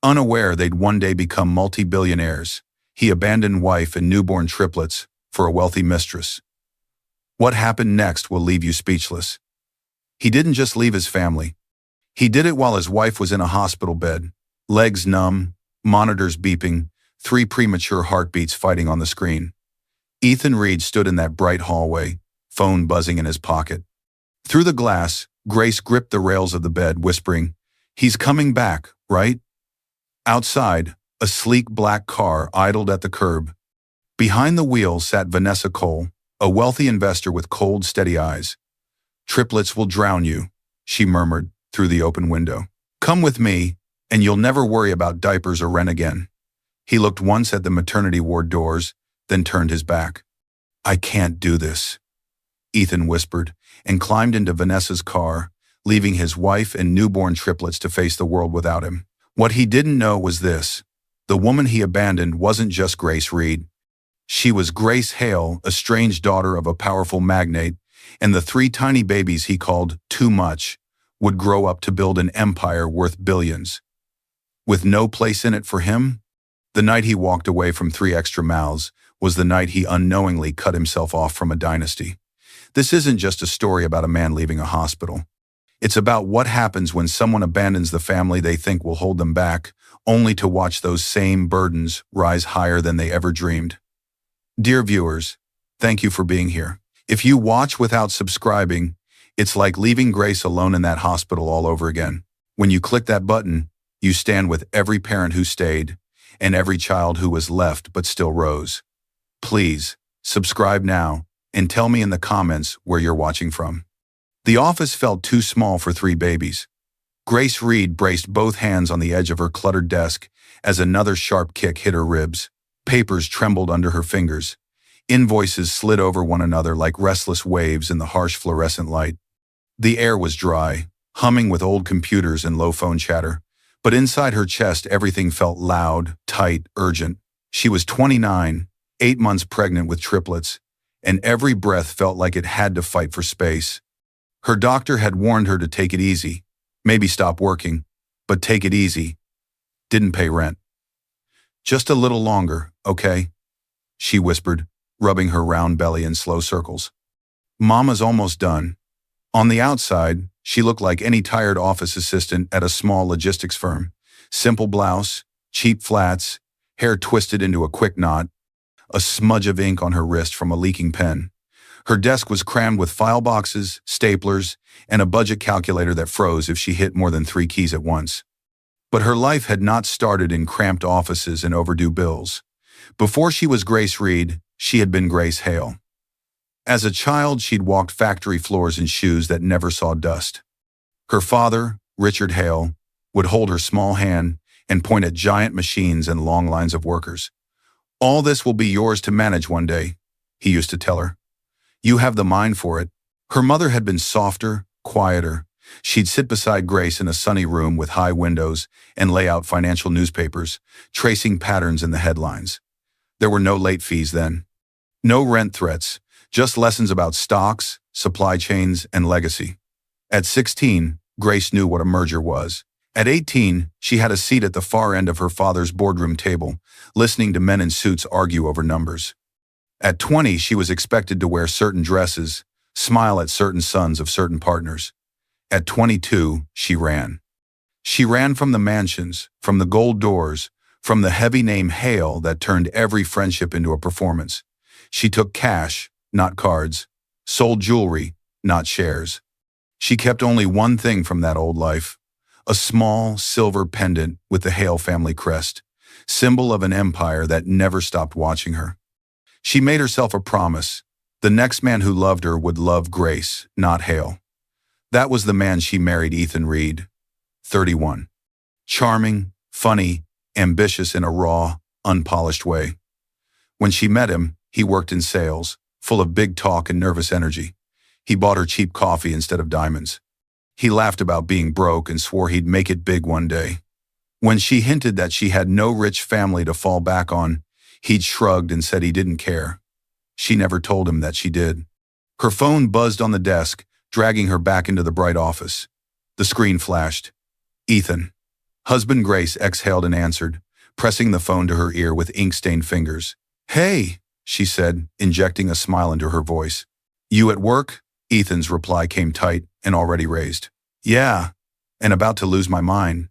Unaware they'd one day become multi-billionaires, he abandoned wife and newborn triplets for a wealthy mistress. What happened next will leave you speechless. He didn't just leave his family. He did it while his wife was in a hospital bed, legs numb, monitors beeping, 3 premature heartbeats fighting on the screen. Ethan Reed stood in that bright hallway, phone buzzing in his pocket. Through the glass, Grace gripped the rails of the bed, whispering, "He's coming back, right?" Outside, a sleek black car idled at the curb. Behind the wheel sat Vanessa Cole, a wealthy investor with cold, steady eyes. "Triplets will drown you," she murmured through the open window. "Come with me, and you'll never worry about diapers or rent again." He looked once at the maternity ward doors, then turned his back. "I can't do this," Ethan whispered, and climbed into Vanessa's car, leaving his wife and newborn triplets to face the world without him. What he didn't know was this: the woman he abandoned wasn't just Grace Reed. She was Grace Hale, a strange daughter of a powerful magnate, and the 3 tiny babies he called too much would grow up to build an empire worth billions. With no place in it for him, the night he walked away from 3 extra mouths was the night he unknowingly cut himself off from a dynasty. This isn't just a story about a man leaving a hospital. It's about what happens when someone abandons the family they think will hold them back, only to watch those same burdens rise higher than they ever dreamed. Dear viewers, thank you for being here. If you watch without subscribing, it's like leaving Grace alone in that hospital all over again. When you click that button, you stand with every parent who stayed and every child who was left but still rose. Please, subscribe now and tell me in the comments where you're watching from. The office felt too small for 3 babies. Grace Reed braced both hands on the edge of her cluttered desk as another sharp kick hit her ribs. Papers trembled under her fingers. Invoices slid over one another like restless waves in the harsh fluorescent light. The air was dry, humming with old computers and low phone chatter, but inside her chest everything felt loud, tight, urgent. She was 29, 8 months pregnant with triplets, and every breath felt like it had to fight for space. Her doctor had warned her to take it easy, maybe stop working, but take it easy. Didn't pay rent. "Just a little longer, okay?" she whispered, rubbing her round belly in slow circles. "Mama's almost done." On the outside, she looked like any tired office assistant at a small logistics firm. Simple blouse, cheap flats, hair twisted into a quick knot, a smudge of ink on her wrist from a leaking pen. Her desk was crammed with file boxes, staplers, and a budget calculator that froze if she hit more than 3 keys at once. But her life had not started in cramped offices and overdue bills. Before she was Grace Reed, she had been Grace Hale. As a child, she'd walked factory floors in shoes that never saw dust. Her father, Richard Hale, would hold her small hand and point at giant machines and long lines of workers. "All this will be yours to manage one day," he used to tell her. "You have the mind for it." Her mother had been softer, quieter. She'd sit beside Grace in a sunny room with high windows and lay out financial newspapers, tracing patterns in the headlines. There were no late fees then. No rent threats, just lessons about stocks, supply chains, and legacy. At 16, Grace knew what a merger was. At 18, she had a seat at the far end of her father's boardroom table, listening to men in suits argue over numbers. At 20, she was expected to wear certain dresses, smile at certain sons of certain partners. At 22, she ran. She ran from the mansions, from the gold doors, from the heavy name Hale that turned every friendship into a performance. She took cash, not cards, sold jewelry, not shares. She kept only one thing from that old life: a small silver pendant with the Hale family crest, symbol of an empire that never stopped watching her. She made herself a promise: the next man who loved her would love Grace, not Hale. That was the man she married, Ethan Reed, 31. Charming, funny, ambitious in a raw, unpolished way. When she met him, he worked in sales, full of big talk and nervous energy. He bought her cheap coffee instead of diamonds. He laughed about being broke and swore he'd make it big one day. When she hinted that she had no rich family to fall back on, he'd shrugged and said he didn't care. She never told him that she did. Her phone buzzed on the desk, dragging her back into the bright office. The screen flashed. "Ethan." Husband Grace exhaled and answered, pressing the phone to her ear with ink-stained fingers. "Hey," she said, injecting a smile into her voice. "You at work?" Ethan's reply came tight and already raised. "Yeah, and about to lose my mind.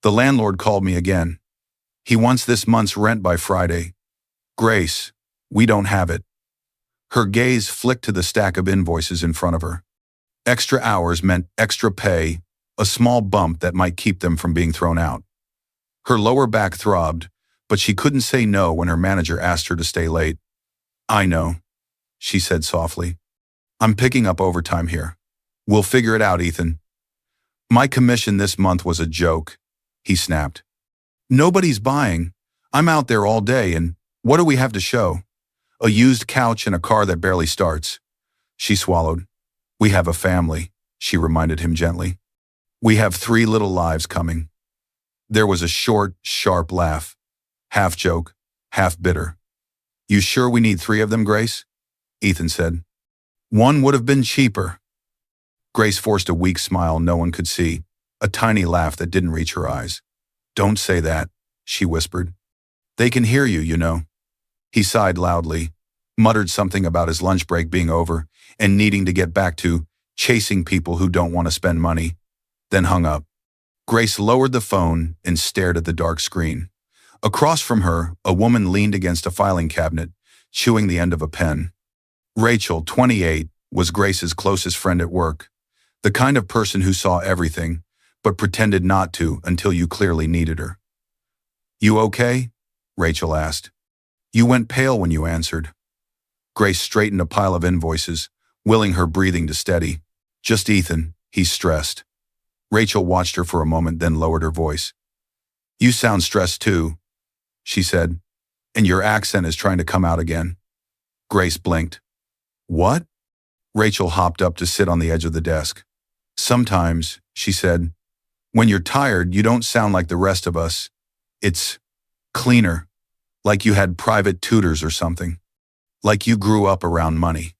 The landlord called me again. He wants this month's rent by Friday. Grace, we don't have it." Her gaze flicked to the stack of invoices in front of her. Extra hours meant extra pay, a small bump that might keep them from being thrown out. Her lower back throbbed, but she couldn't say no when her manager asked her to stay late. "I know," she said softly. "I'm picking up overtime here. We'll figure it out, Ethan." "My commission this month was a joke," he snapped. "Nobody's buying. I'm out there all day, and what do we have to show? A used couch and a car that barely starts." She swallowed. "We have a family," she reminded him gently. "We have 3 little lives coming." There was a short, sharp laugh, half joke, half bitter. "You sure we need 3 of them, Grace?" Ethan said. "One would have been cheaper." Grace forced a weak smile no one could see, a tiny laugh that didn't reach her eyes. "Don't say that," she whispered. "They can hear you, you know." He sighed loudly, muttered something about his lunch break being over and needing to get back to chasing people who don't want to spend money, then hung up. Grace lowered the phone and stared at the dark screen. Across from her, a woman leaned against a filing cabinet, chewing the end of a pen. Rachel, 28, was Grace's closest friend at work, the kind of person who saw everything, but pretended not to until you clearly needed her. "You okay?" Rachel asked. "You went pale when you answered." Grace straightened a pile of invoices, willing her breathing to steady. "Just Ethan," he stressed. Rachel watched her for a moment, then lowered her voice. "You sound stressed too," she said, "and your accent is trying to come out again." Grace blinked. "What?" Rachel hopped up to sit on the edge of the desk. "Sometimes," she said, "when you're tired, you don't sound like the rest of us. It's cleaner, like you had private tutors or something. Like you grew up around money."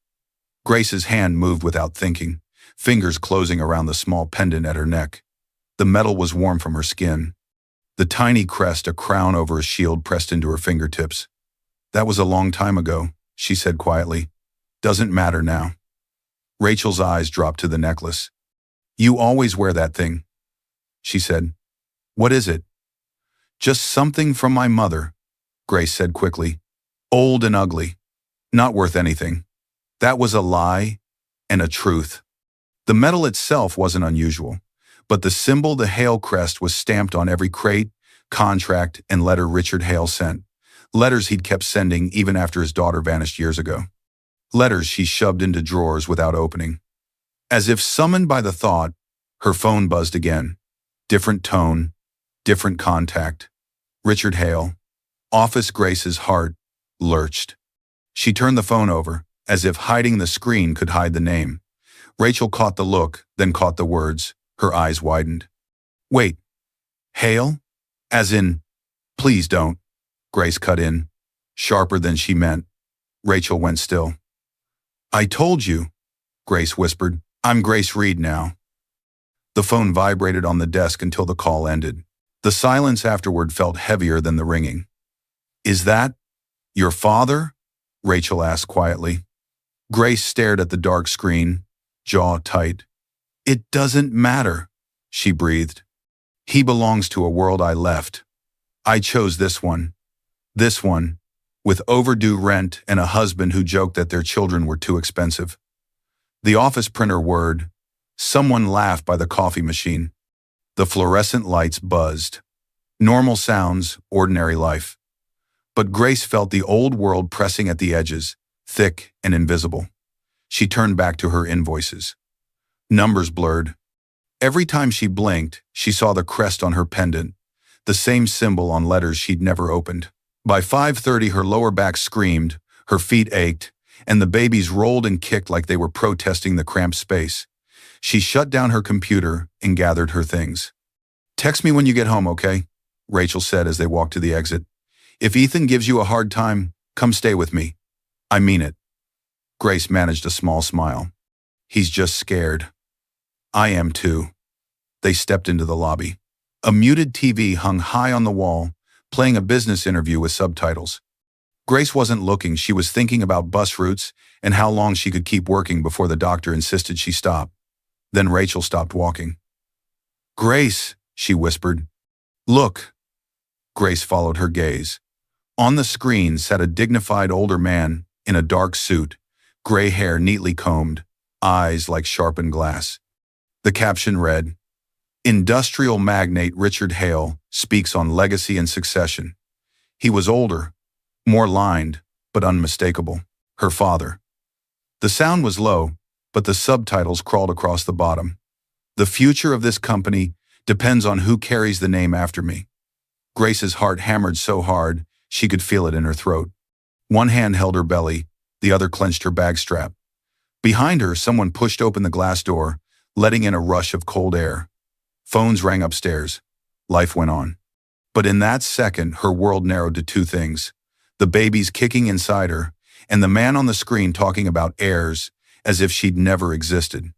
Grace's hand moved without thinking, fingers closing around the small pendant at her neck. The metal was warm from her skin. The tiny crest, a crown over a shield, pressed into her fingertips. "That was a long time ago," she said quietly. "Doesn't matter now." Rachel's eyes dropped to the necklace. "You always wear that thing," she said. "What is it?" "Just something from my mother," Grace said quickly. "Old and ugly. Not worth anything." That was a lie and a truth. The metal itself wasn't unusual, but the symbol, the Hale crest, was stamped on every crate, contract, and letter Richard Hale sent. Letters he'd kept sending even after his daughter vanished years ago. Letters she shoved into drawers without opening. As if summoned by the thought, her phone buzzed again. Different tone, different contact. Richard Hale. Office. Grace's heart lurched. She turned the phone over, as if hiding the screen could hide the name. Rachel caught the look, then caught the words. Her eyes widened. "Wait. Hale? As in, please don't." Grace cut in, sharper than she meant. Rachel went still. "I told you," Grace whispered. "I'm Grace Reed now." The phone vibrated on the desk until the call ended. The silence afterward felt heavier than the ringing. "Is that your father?" Rachel asked quietly. Grace stared at the dark screen, jaw tight. "It doesn't matter," she breathed. "He belongs to a world I left. I chose this one. This one, with overdue rent and a husband who joked that their children were too expensive." The office printer whirred. Someone laughed by the coffee machine. The fluorescent lights buzzed. Normal sounds, ordinary life. But Grace felt the old world pressing at the edges, thick and invisible. She turned back to her invoices. Numbers blurred. Every time she blinked, she saw the crest on her pendant, the same symbol on letters she'd never opened. By 5:30, her lower back screamed, her feet ached, and the babies rolled and kicked like they were protesting the cramped space. She shut down her computer and gathered her things. "Text me when you get home, okay?" Rachel said as they walked to the exit. "If Ethan gives you a hard time, come stay with me. I mean it." Grace managed a small smile. "He's just scared." "I am too." They stepped into the lobby. A muted TV hung high on the wall, playing a business interview with subtitles. Grace wasn't looking, she was thinking about bus routes and how long she could keep working before the doctor insisted she stop. Then Rachel stopped walking. "Grace," she whispered. "Look." Grace followed her gaze. On the screen sat a dignified older man in a dark suit, gray hair neatly combed, eyes like sharpened glass. The caption read, "Industrial magnate Richard Hale speaks on legacy and succession." He was older, more lined, but unmistakable. Her father. The sound was low, but the subtitles crawled across the bottom. "The future of this company depends on who carries the name after me." Grace's heart hammered so hard she could feel it in her throat. One hand held her belly, the other clenched her bag strap. Behind her, someone pushed open the glass door, letting in a rush of cold air. Phones rang upstairs. Life went on. But in that second, her world narrowed to two things: the babies kicking inside her, and the man on the screen talking about heirs as if she'd never existed.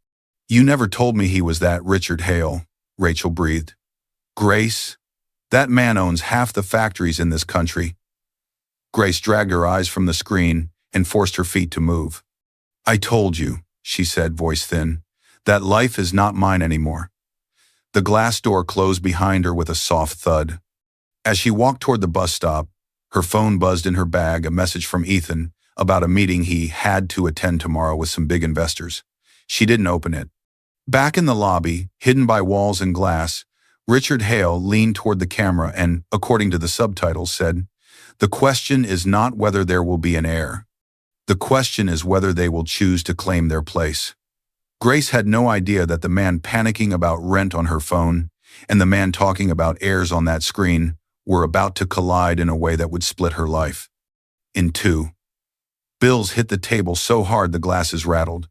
"You never told me he was that Richard Hale," Rachel breathed. "Grace, that man owns half the factories in this country." Grace dragged her eyes from the screen and forced her feet to move. "I told you," she said, voice thin, "that life is not mine anymore." The glass door closed behind her with a soft thud. As she walked toward the bus stop, her phone buzzed in her bag, a message from Ethan about a meeting he had to attend tomorrow with some big investors. She didn't open it. Back in the lobby, hidden by walls and glass, Richard Hale leaned toward the camera and, according to the subtitles, said, "The question is not whether there will be an heir. The question is whether they will choose to claim their place." Grace had no idea that the man panicking about rent on her phone and the man talking about heirs on that screen were about to collide in a way that would split her life in two. Bills hit the table so hard the glasses rattled.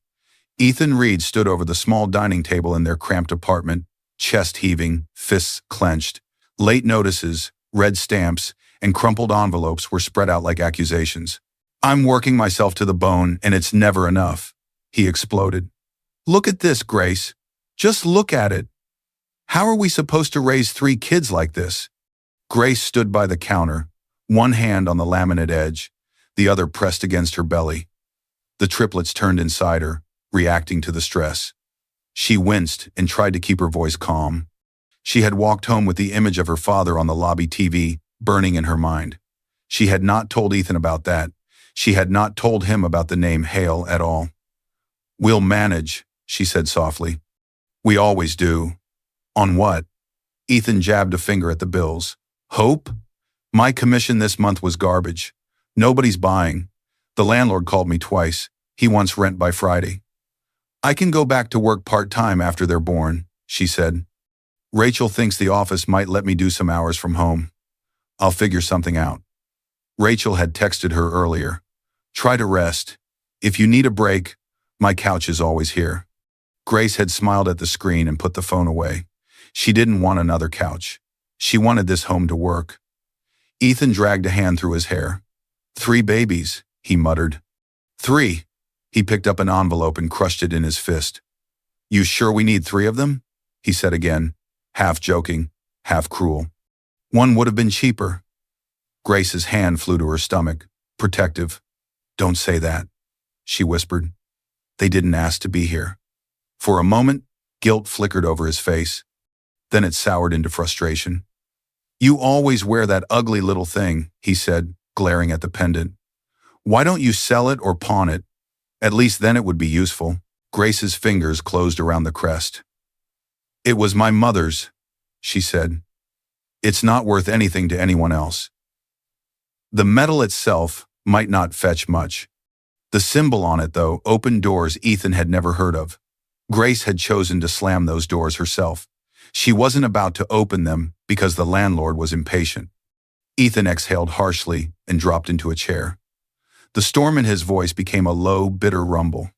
Ethan Reed stood over the small dining table in their cramped apartment, chest heaving, fists clenched. Late notices, red stamps, and crumpled envelopes were spread out like accusations. "I'm working myself to the bone, and it's never enough," he exploded. "Look at this, Grace. Just look at it. How are we supposed to raise 3 kids like this?" Grace stood by the counter, one hand on the laminate edge, the other pressed against her belly. The triplets turned inside her, reacting to the stress. She winced and tried to keep her voice calm. She had walked home with the image of her father on the lobby TV burning in her mind. She had not told Ethan about that. She had not told him about the name Hale at all. "We'll manage," she said softly. "We always do." "On what?" Ethan jabbed a finger at the bills. "Hope? My commission this month was garbage. Nobody's buying. The landlord called me twice. He wants rent by Friday." "I can go back to work part-time after they're born," she said. "Rachel thinks the office might let me do some hours from home. I'll figure something out." Rachel had texted her earlier. "Try to rest. If you need a break, my couch is always here." Grace had smiled at the screen and put the phone away. She didn't want another couch. She wanted this home to work. Ethan dragged a hand through his hair. "3 babies," he muttered. "3." He picked up an envelope and crushed it in his fist. "You sure we need 3 of them?" he said again, half joking, half cruel. "One would have been cheaper." Grace's hand flew to her stomach, protective. "Don't say that," she whispered. "They didn't ask to be here." For a moment, guilt flickered over his face. Then it soured into frustration. "You always wear that ugly little thing," he said, glaring at the pendant. "Why don't you sell it or pawn it? At least then it would be useful." Grace's fingers closed around the crest. "It was my mother's," she said. "It's not worth anything to anyone else." The metal itself might not fetch much. The symbol on it, though, opened doors Ethan had never heard of. Grace had chosen to slam those doors herself. She wasn't about to open them because the landlord was impatient. Ethan exhaled harshly and dropped into a chair. The storm in his voice became a low, bitter rumble.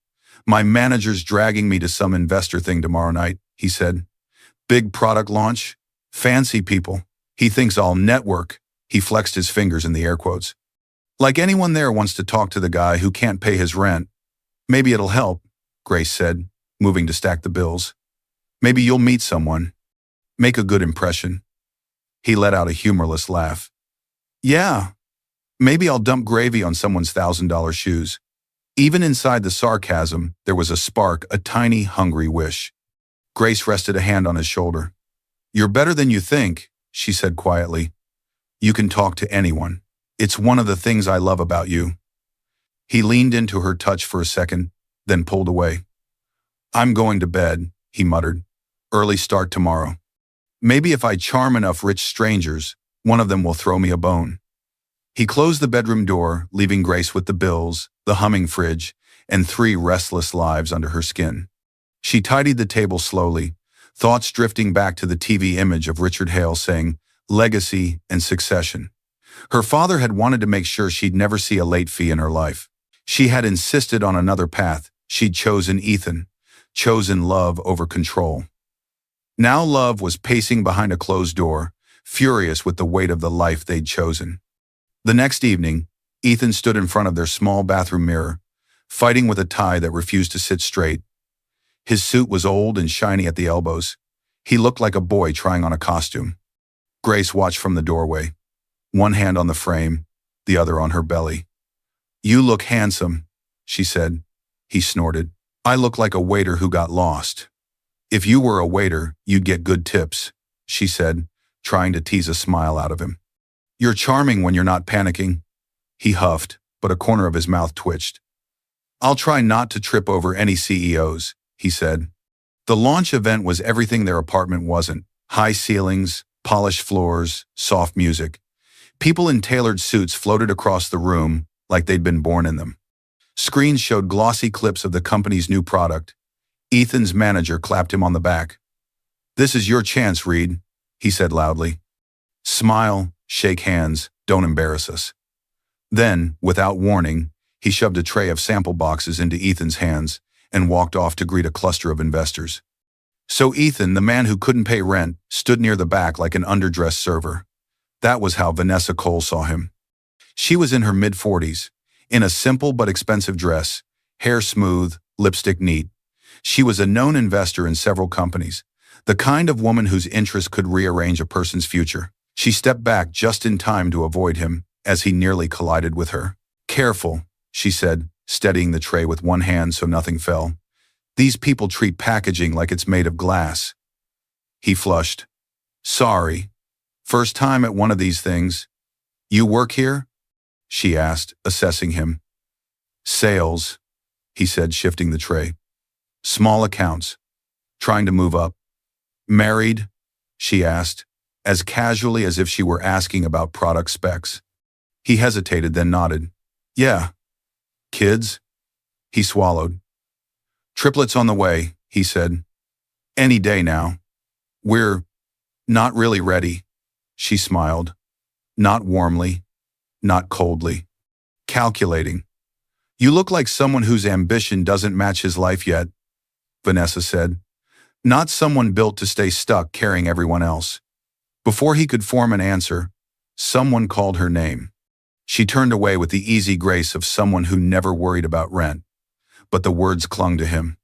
"My manager's dragging me to some investor thing tomorrow night," he said. "Big product launch. Fancy people. He thinks I'll network." He flexed his fingers in the air quotes. "Like anyone there wants to talk to the guy who can't pay his rent." "Maybe it'll help," Grace said, moving to stack the bills. "Maybe you'll meet someone. Make a good impression." He let out a humorless laugh. Yeah, maybe I'll dump gravy on someone's $1,000 shoes. Even inside the sarcasm, there was a spark, a tiny, hungry wish. Grace rested a hand on his shoulder. You're better than you think, she said quietly. You can talk to anyone. It's one of the things I love about you. He leaned into her touch for a second, then pulled away. I'm going to bed, he muttered. Early start tomorrow. Maybe if I charm enough rich strangers, one of them will throw me a bone. He closed the bedroom door, leaving Grace with the bills, the humming fridge, and 3 restless lives under her skin. She tidied the table slowly, thoughts drifting back to the TV image of Richard Hale saying, legacy and succession. Her father had wanted to make sure she'd never see a late fee in her life. She had insisted on another path. She'd chosen Ethan, chosen love over control. Now love was pacing behind a closed door, furious with the weight of the life they'd chosen. The next evening, Ethan stood in front of their small bathroom mirror, fighting with a tie that refused to sit straight. His suit was old and shiny at the elbows. He looked like a boy trying on a costume. Grace watched from the doorway, one hand on the frame, the other on her belly. You look handsome, she said. He snorted. I look like a waiter who got lost. If you were a waiter, you'd get good tips, she said, trying to tease a smile out of him. You're charming when you're not panicking. He huffed, but a corner of his mouth twitched. I'll try not to trip over any CEOs, he said. The launch event was everything their apartment wasn't. High ceilings, polished floors, soft music. People in tailored suits floated across the room like they'd been born in them. Screens showed glossy clips of the company's new product. Ethan's manager clapped him on the back. This is your chance, Reed, he said loudly. Smile, shake hands, don't embarrass us. Then, without warning, he shoved a tray of sample boxes into Ethan's hands and walked off to greet a cluster of investors. So Ethan, the man who couldn't pay rent, stood near the back like an underdressed server. That was how Vanessa Cole saw him. She was in her mid-40s, in a simple but expensive dress, hair smooth, lipstick neat. She was a known investor in several companies, the kind of woman whose interests could rearrange a person's future. She stepped back just in time to avoid him as he nearly collided with her. Careful, she said, steadying the tray with one hand so nothing fell. These people treat packaging like it's made of glass. He flushed. Sorry. First time at one of these things. You work here? She asked, assessing him. Sales, he said, shifting the tray. Small accounts. Trying to move up. Married? She asked, as casually as if she were asking about product specs. He hesitated, then nodded. Yeah. Kids? He swallowed. Triplets on the way, he said. Any day now. We're not really ready. She smiled. Not warmly, not coldly. Calculating. You look like someone whose ambition doesn't match his life yet, Vanessa said. Not someone built to stay stuck carrying everyone else. Before he could form an answer, someone called her name. She turned away with the easy grace of someone who never worried about rent. But the words clung to him.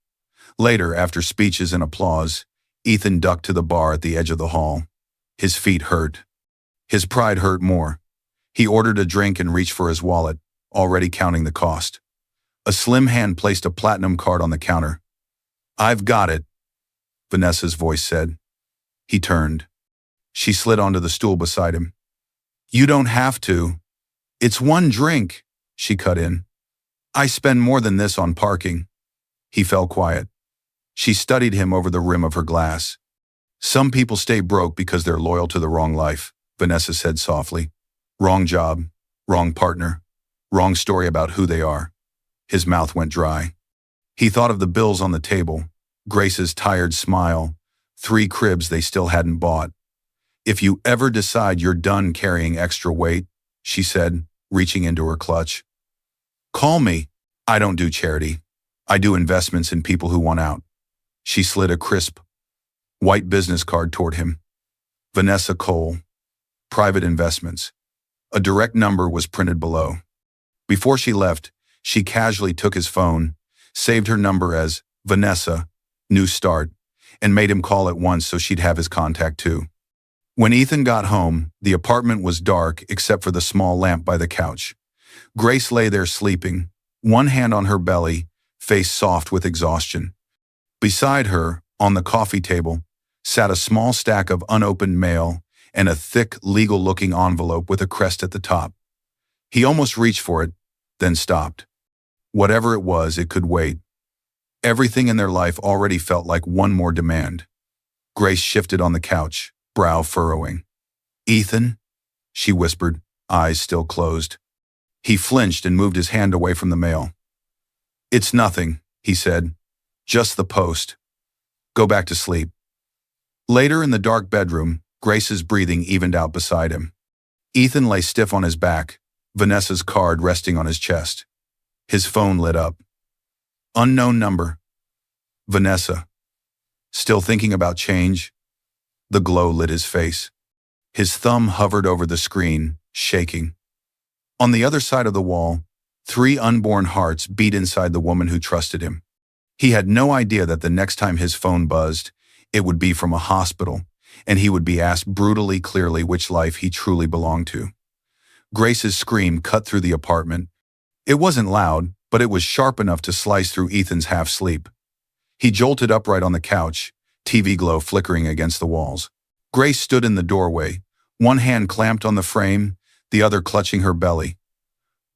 Later, after speeches and applause, Ethan ducked to the bar at the edge of the hall. His feet hurt. His pride hurt more. He ordered a drink and reached for his wallet, already counting the cost. A slim hand placed a platinum card on the counter. I've got it, Vanessa's voice said. He turned. She slid onto the stool beside him. You don't have to. It's one drink, she cut in. I spend more than this on parking. He fell quiet. She studied him over the rim of her glass. Some people stay broke because they're loyal to the wrong life, Vanessa said softly. Wrong job, wrong partner, wrong story about who they are. His mouth went dry. He thought of the bills on the table, Grace's tired smile, 3 cribs they still hadn't bought. If you ever decide you're done carrying extra weight, she said, reaching into her clutch. Call me. I don't do charity. I do investments in people who want out. She slid a crisp, white business card toward him. Vanessa Cole. Private investments. A direct number was printed below. Before she left, she casually took his phone, saved her number as Vanessa, New Start, and made him call at once so she'd have his contact too. When Ethan got home, the apartment was dark except for the small lamp by the couch. Grace lay there sleeping, one hand on her belly, face soft with exhaustion. Beside her, on the coffee table, sat a small stack of unopened mail and a thick, legal-looking envelope with a crest at the top. He almost reached for it, then stopped. Whatever it was, it could wait. Everything in their life already felt like one more demand. Grace shifted on the couch, brow furrowing. "Ethan?" she whispered, eyes still closed. He flinched and moved his hand away from the mail. "It's nothing," he said. "Just the post. Go back to sleep." Later in the dark bedroom, Grace's breathing evened out beside him. Ethan lay stiff on his back, Vanessa's card resting on his chest. His phone lit up. Unknown number. Vanessa. Still thinking about change? The glow lit his face. His thumb hovered over the screen, shaking. On the other side of the wall, 3 unborn hearts beat inside the woman who trusted him. He had no idea that the next time his phone buzzed, it would be from a hospital, and he would be asked brutally clearly which life he truly belonged to. Grace's scream cut through the apartment. It wasn't loud, but it was sharp enough to slice through Ethan's half-sleep. He jolted upright on the couch, TV glow flickering against the walls. Grace stood in the doorway, one hand clamped on the frame, the other clutching her belly.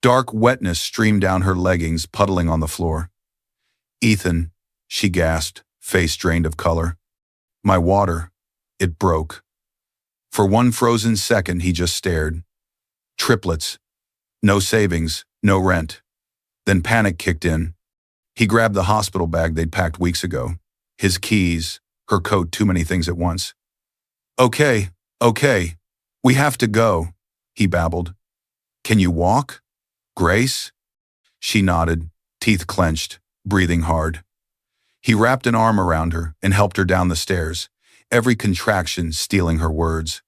Dark wetness streamed down her leggings, puddling on the floor. "Ethan," she gasped, face drained of color. "My water." It broke. For one frozen second, he just stared. Triplets. No savings, no rent. Then panic kicked in. He grabbed the hospital bag they'd packed weeks ago. His keys, her coat, too many things at once. Okay, we have to go," he babbled. "Can you walk, Grace?" She nodded, teeth clenched, breathing hard. He wrapped an arm around her and helped her down the stairs, every contraction stealing her words.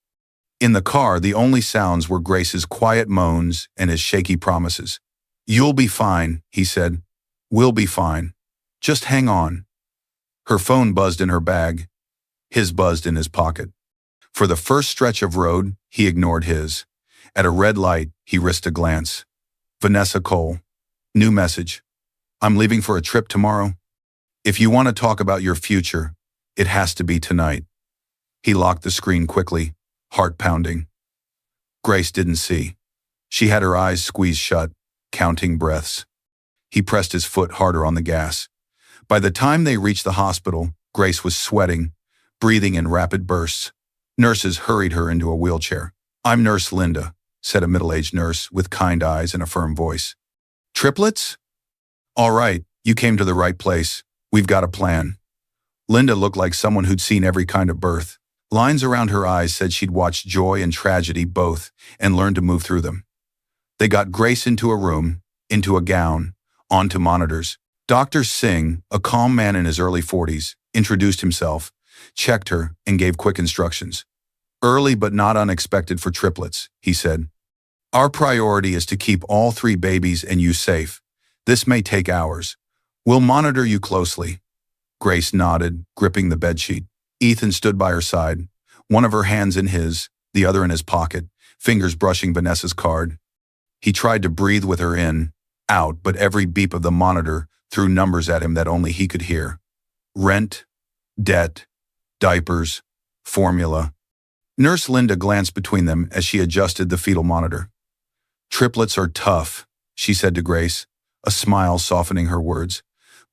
In the car, the only sounds were Grace's quiet moans and his shaky promises. "You'll be fine," he said. "We'll be fine. Just hang on." Her phone buzzed in her bag. His buzzed in his pocket. For the first stretch of road, he ignored his. At a red light, he risked a glance. Vanessa Cole. New message. "I'm leaving for a trip tomorrow. If you want to talk about your future, it has to be tonight." He locked the screen quickly, heart pounding. Grace didn't see. She had her eyes squeezed shut, counting breaths. He pressed his foot harder on the gas. By the time they reached the hospital, Grace was sweating, breathing in rapid bursts. Nurses hurried her into a wheelchair. "I'm Nurse Linda," said a middle-aged nurse with kind eyes and a firm voice. "Triplets? All right, you came to the right place. We've got a plan." Linda looked like someone who'd seen every kind of birth. Lines around her eyes said she'd watched joy and tragedy both and learned to move through them. They got Grace into a room, into a gown, onto monitors. Dr. Singh, a calm man in his early 40s, introduced himself, checked her, and gave quick instructions. "Early but not unexpected for triplets," he said. "Our priority is to keep all 3 babies and you safe. This may take hours. We'll monitor you closely." Grace nodded, gripping the bedsheet. Ethan stood by her side, one of her hands in his, the other in his pocket, fingers brushing Vanessa's card. He tried to breathe with her in, out, but every beep of the monitor threw numbers at him that only he could hear. Rent, debt, diapers, formula. Nurse Linda glanced between them as she adjusted the fetal monitor. "Triplets are tough," she said to Grace, a smile softening her words.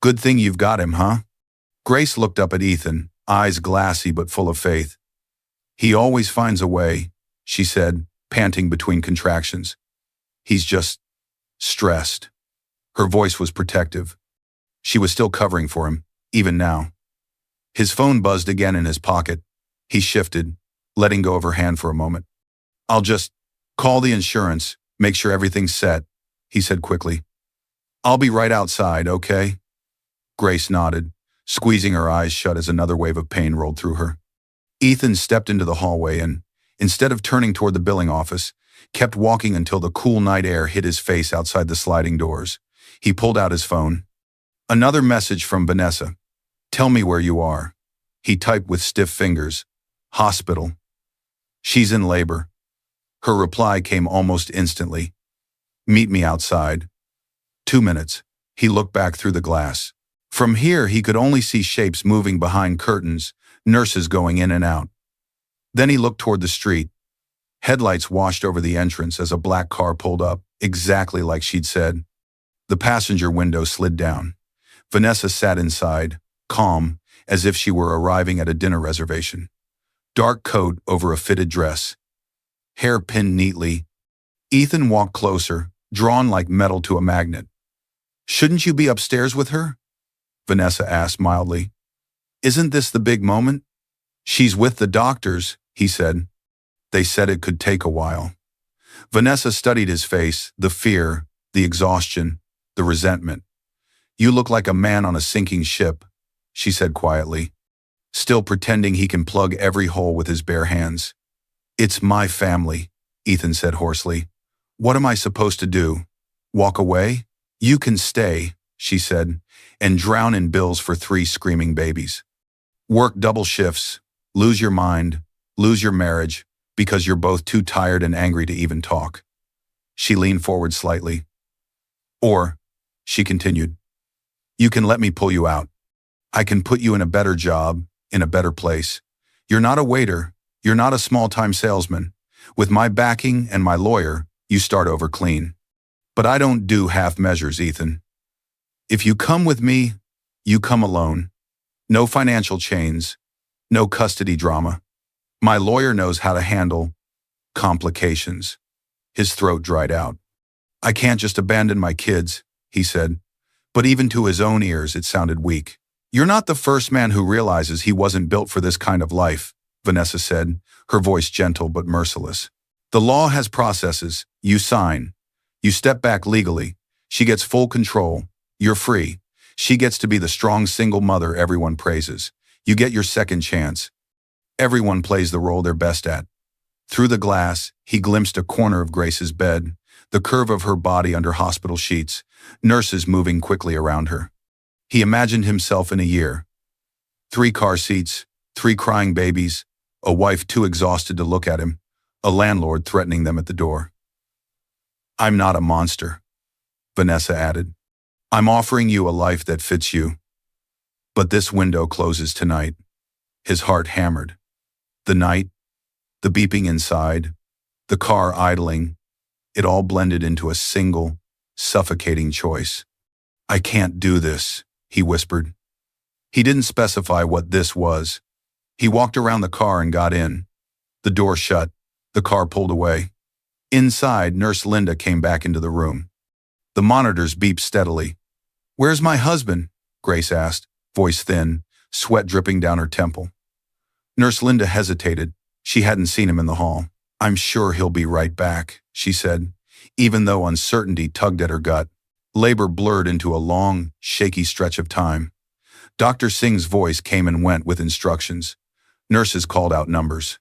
"Good thing you've got him, huh?" Grace looked up at Ethan, eyes glassy but full of faith. "He always finds a way," she said, panting between contractions. "He's just stressed." Her voice was protective. She was still covering for him, even now. His phone buzzed again in his pocket. He shifted, letting go of her hand for a moment. "I'll just call the insurance, make sure everything's set," he said quickly. "I'll be right outside, okay?" Grace nodded, squeezing her eyes shut as another wave of pain rolled through her. Ethan stepped into the hallway and, instead of turning toward the billing office, kept walking until the cool night air hit his face outside the sliding doors. He pulled out his phone. Another message from Vanessa. "Tell me where you are." He typed with stiff fingers. "Hospital." She's in labor. Her reply came almost instantly. Meet me outside. 2 minutes. He looked back through the glass. From here, he could only see shapes moving behind curtains, nurses going in and out. Then he looked toward the street. Headlights washed over the entrance as a black car pulled up, exactly like she'd said. The passenger window slid down. Vanessa sat inside, calm, as if she were arriving at a dinner reservation. Dark coat over a fitted dress. Hair pinned neatly. Ethan walked closer, drawn like metal to a magnet. Shouldn't you be upstairs with her? Vanessa asked mildly. Isn't this the big moment? She's with the doctors, he said. They said it could take a while. Vanessa studied his face, the fear, the exhaustion, the resentment. You look like a man on a sinking ship, she said quietly, still pretending he can plug every hole with his bare hands. It's my family, Ethan said hoarsely. What am I supposed to do? Walk away? You can stay, she said, and drown in bills for 3 screaming babies. Work double shifts, lose your mind, lose your marriage, because you're both too tired and angry to even talk. She leaned forward slightly. Or, she continued, you can let me pull you out. I can put you in a better job, in a better place. You're not a waiter, you're not a small-time salesman. With my backing and my lawyer, you start over clean. But I don't do half measures, Ethan. If you come with me, you come alone. No financial chains, no custody drama. My lawyer knows how to handle complications. His throat dried out. I can't just abandon my kids, he said. But even to his own ears, it sounded weak. You're not the first man who realizes he wasn't built for this kind of life, Vanessa said, her voice gentle but merciless. The law has processes. You sign. You step back legally. She gets full control. You're free. She gets to be the strong single mother everyone praises. You get your second chance. Everyone plays the role they're best at. Through the glass, he glimpsed a corner of Grace's bed, the curve of her body under hospital sheets, nurses moving quickly around her. He imagined himself in a year. 3 car seats, 3 crying babies, a wife too exhausted to look at him, a landlord threatening them at the door. I'm not a monster, Vanessa added. I'm offering you a life that fits you. But this window closes tonight. His heart hammered. The night, the beeping inside, the car idling, it all blended into a single, suffocating choice. I can't do this, he whispered. He didn't specify what this was. He walked around the car and got in. The door shut. The car pulled away. Inside, Nurse Linda came back into the room. The monitors beeped steadily. Where's my husband? Grace asked, voice thin, sweat dripping down her temple. Nurse Linda hesitated. She hadn't seen him in the hall. I'm sure he'll be right back, she said, even though uncertainty tugged at her gut. Labor blurred into a long, shaky stretch of time. Dr. Singh's voice came and went with instructions. Nurses called out numbers.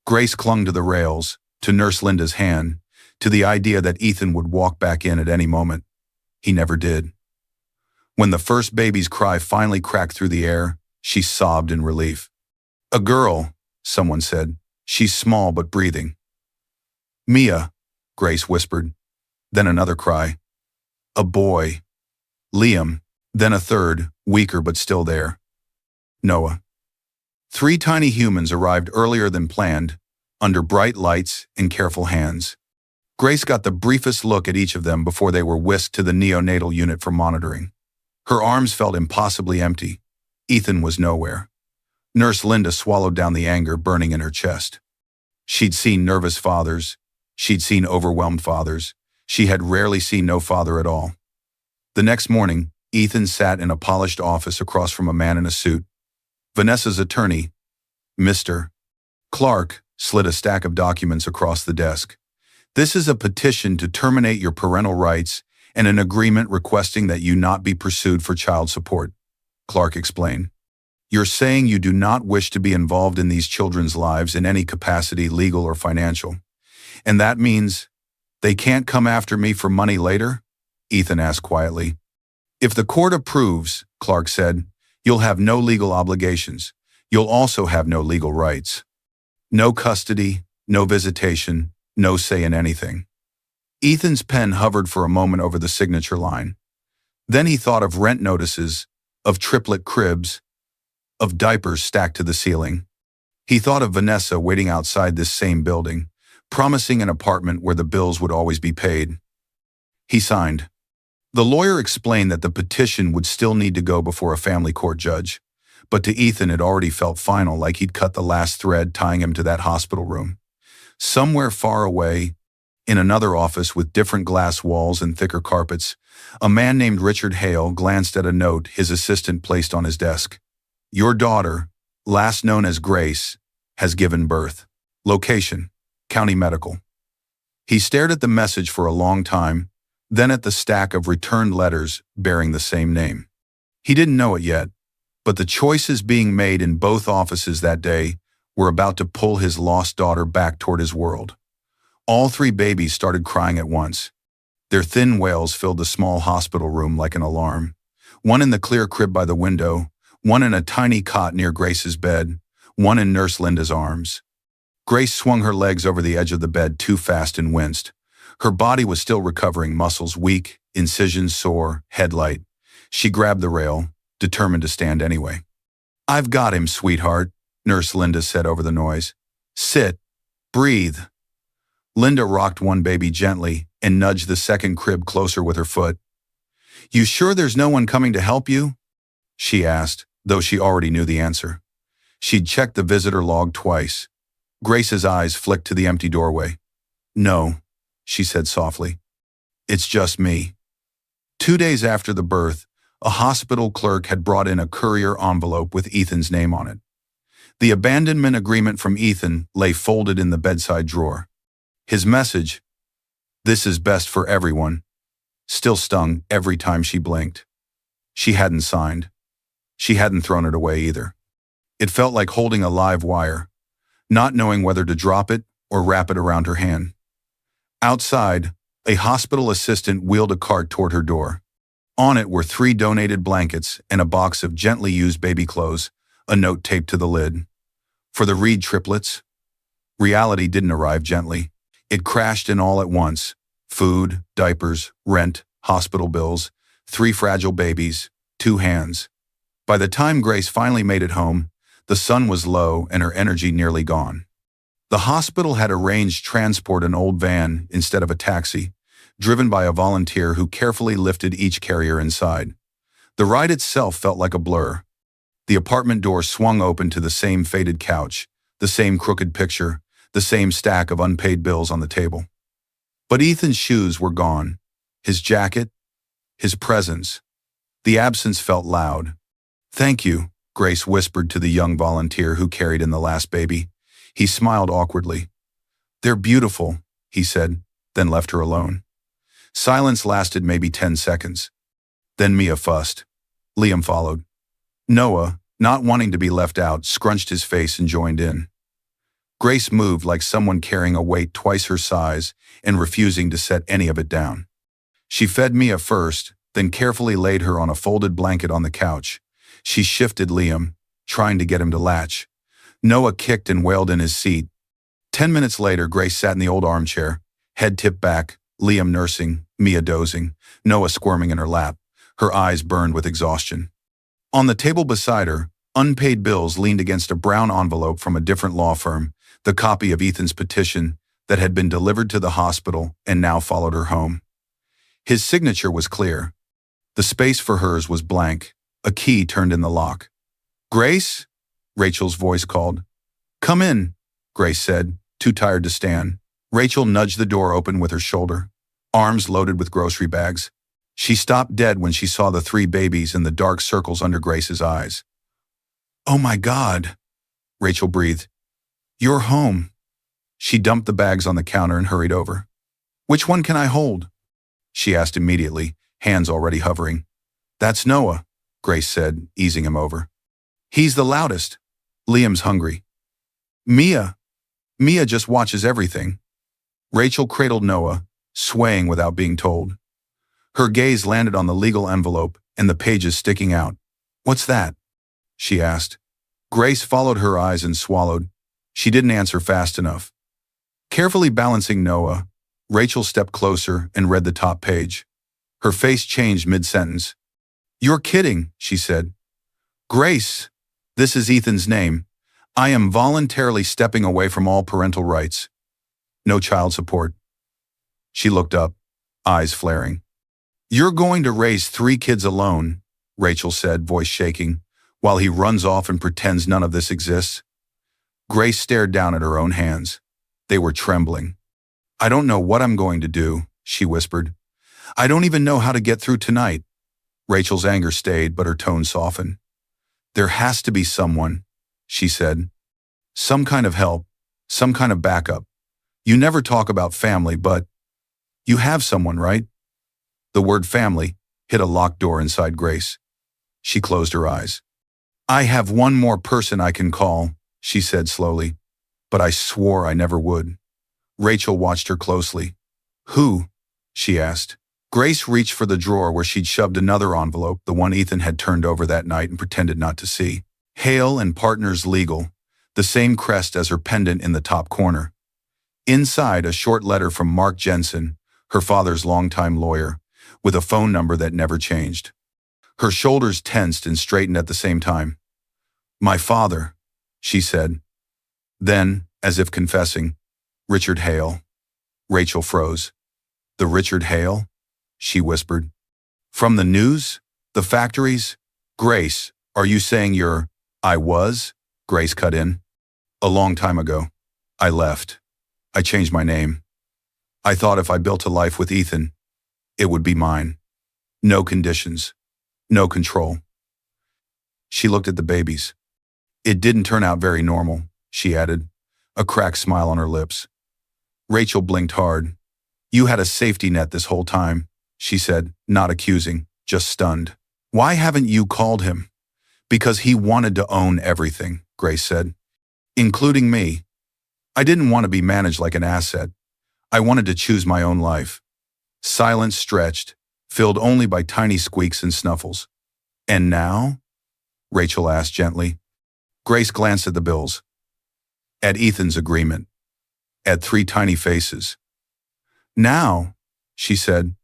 Grace clung to the rails, to Nurse Linda's hand, to the idea that Ethan would walk back in at any moment. He never did. When the first baby's cry finally cracked through the air, she sobbed in relief. A girl, someone said. She's small but breathing. Mia, Grace whispered. Then another cry. A boy. Liam. Then a third, weaker but still there. Noah. 3 tiny humans arrived earlier than planned, under bright lights and careful hands. Grace got the briefest look at each of them before they were whisked to the neonatal unit for monitoring. Her arms felt impossibly empty. Ethan was nowhere. Nurse Linda swallowed down the anger burning in her chest. She'd seen nervous fathers. She'd seen overwhelmed fathers. She had rarely seen no father at all. The next morning, Ethan sat in a polished office across from a man in a suit. Vanessa's attorney, Mr. Clark, slid a stack of documents across the desk. This is a petition to terminate your parental rights and an agreement requesting that you not be pursued for child support, Clark explained. You're saying you do not wish to be involved in these children's lives in any capacity, legal or financial. And that means they can't come after me for money later? Ethan asked quietly. If the court approves, Clark said, you'll have no legal obligations. You'll also have no legal rights. No custody, No visitation, no say in anything. Ethan's pen hovered for a moment over the signature line. Then he thought of rent notices, of triplet cribs, of diapers stacked to the ceiling. He thought of Vanessa waiting outside this same building, promising an apartment where the bills would always be paid. He signed. The lawyer explained that the petition would still need to go before a family court judge, but to Ethan it already felt final, like he'd cut the last thread tying him to that hospital room. Somewhere far away, in another office with different glass walls and thicker carpets, a man named Richard Hale glanced at a note his assistant placed on his desk. Your daughter, last known as Grace, has given birth. Location, County Medical. He stared at the message for a long time, then at the stack of returned letters bearing the same name. He didn't know it yet, but the choices being made in both offices that day were about to pull his lost daughter back toward his world. All three babies started crying at once. Their thin wails filled the small hospital room like an alarm. One in the clear crib by the window, one in a tiny cot near Grace's bed, one in Nurse Linda's arms. Grace swung her legs over the edge of the bed too fast and winced. Her body was still recovering, muscles weak, incisions sore, head light. She grabbed the rail, determined to stand anyway. I've got him, sweetheart, Nurse Linda said over the noise. Sit. Breathe. Linda rocked one baby gently and nudged the second crib closer with her foot. You sure there's no one coming to help you? She asked, though she already knew the answer. She'd checked the visitor log twice. Grace's eyes flicked to the empty doorway. No, she said softly. It's just me. 2 days after the birth, a hospital clerk had brought in a courier envelope with Ethan's name on it. The abandonment agreement from Ethan lay folded in the bedside drawer. His message, "This is best for everyone," still stung every time she blinked. She hadn't signed. She hadn't thrown it away either. It felt like holding a live wire, not knowing whether to drop it or wrap it around her hand. Outside, a hospital assistant wheeled a cart toward her door. On it were 3 donated blankets and a box of gently used baby clothes, a note taped to the lid. For the Reed triplets. Reality didn't arrive gently. It crashed in all at once. Food, diapers, rent, hospital bills, 3 fragile babies, 2 hands. By the time Grace finally made it home, the sun was low and her energy nearly gone. The hospital had arranged transport an old van instead of a taxi, driven by a volunteer who carefully lifted each carrier inside. The ride itself felt like a blur. The apartment door swung open to the same faded couch, the same crooked picture, the same stack of unpaid bills on the table. But Ethan's shoes were gone. His jacket, his presence. The absence felt loud. Thank you, Grace whispered to the young volunteer who carried in the last baby. He smiled awkwardly. They're beautiful, he said, then left her alone. Silence lasted maybe 10 seconds. Then Mia fussed. Liam followed. Noah, not wanting to be left out, scrunched his face and joined in. Grace moved like someone carrying a weight twice her size and refusing to set any of it down. She fed Mia first, then carefully laid her on a folded blanket on the couch. She shifted Liam, trying to get him to latch. Noah kicked and wailed in his seat. 10 minutes later, Grace sat in the old armchair, head tipped back, Liam nursing, Mia dozing, Noah squirming in her lap. Her eyes burned with exhaustion. On the table beside her, unpaid bills leaned against a brown envelope from a different law firm, the copy of Ethan's petition that had been delivered to the hospital and now followed her home. His signature was clear. The space for hers was blank. A key turned in the lock. Grace? Rachel's voice called. Come in, Grace said, too tired to stand. Rachel nudged the door open with her shoulder, arms loaded with grocery bags. She stopped dead when she saw the 3 babies and the dark circles under Grace's eyes. Oh my God, Rachel breathed. You're home. She dumped the bags on the counter and hurried over. Which one can I hold? She asked immediately, hands already hovering. That's Noah, Grace said, easing him over. He's the loudest. Liam's hungry. Mia just watches everything. Rachel cradled Noah, swaying without being told. Her gaze landed on the legal envelope and the pages sticking out. What's that? She asked. Grace followed her eyes and swallowed. She didn't answer fast enough. Carefully balancing Noah, Rachel stepped closer and read the top page. Her face changed mid-sentence. "You're kidding," she said. "Grace, this is Ethan's name. I am voluntarily stepping away from all parental rights. No child support." She looked up, eyes flaring. "You're going to raise 3 kids alone," Rachel said, voice shaking, "while he runs off and pretends none of this exists?" Grace stared down at her own hands. They were trembling. "I don't know what I'm going to do," she whispered. "I don't even know how to get through tonight." Rachel's anger stayed, but her tone softened. "There has to be someone," she said. "Some kind of help, some kind of backup. You never talk about family, but you have someone, right?" The word family hit a locked door inside Grace. She closed her eyes. "I have one more person I can call," she said slowly, "but I swore I never would." Rachel watched her closely. "Who?" she asked. Grace reached for the drawer where she'd shoved another envelope, the one Ethan had turned over that night, and pretended not to see. Hale and Partners Legal, the same crest as her pendant in the top corner. Inside, a short letter from Mark Jensen, her father's longtime lawyer, with a phone number that never changed. Her shoulders tensed and straightened at the same time. "My father," she said. Then, as if confessing, "Richard Hale." Rachel froze. "The Richard Hale?" she whispered. "From the news? The factories? Grace, are you saying you're—" "I was," Grace cut in. "A long time ago. I left. I changed my name. I thought if I built a life with Ethan, it would be mine. No conditions. No control." She looked at the babies. "It didn't turn out very normal," she added, a cracked smile on her lips. Rachel blinked hard. "You had a safety net this whole time," she said, not accusing, just stunned. "Why haven't you called him?" "Because he wanted to own everything," Grace said. "Including me. I didn't want to be managed like an asset. I wanted to choose my own life." Silence stretched, filled only by tiny squeaks and snuffles. "And now?" Rachel asked gently. Grace glanced at the bills. At Ethan's agreement. At 3 tiny faces. "Now," she said,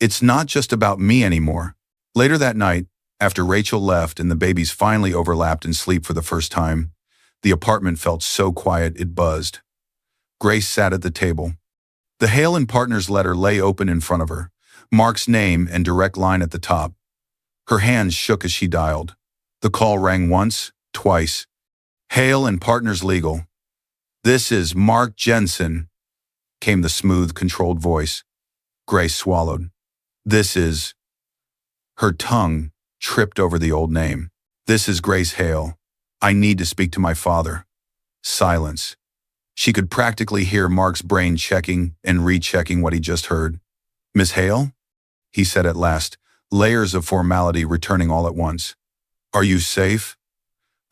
"it's not just about me anymore." Later that night, after Rachel left and the babies finally overlapped in sleep for the first time, the apartment felt so quiet it buzzed. Grace sat at the table. The Hale and Partners letter lay open in front of her, Mark's name and direct line at the top. Her hands shook as she dialed. The call rang once, twice. "Hale and Partners Legal. This is Mark Jensen," came the smooth, controlled voice. Grace swallowed. "This is—" Her tongue tripped over the old name. "This is Grace Hale. I need to speak to my father." Silence. She could practically hear Mark's brain checking and rechecking what he just heard. "Miss Hale?" he said at last, layers of formality returning all at once. "Are you safe?"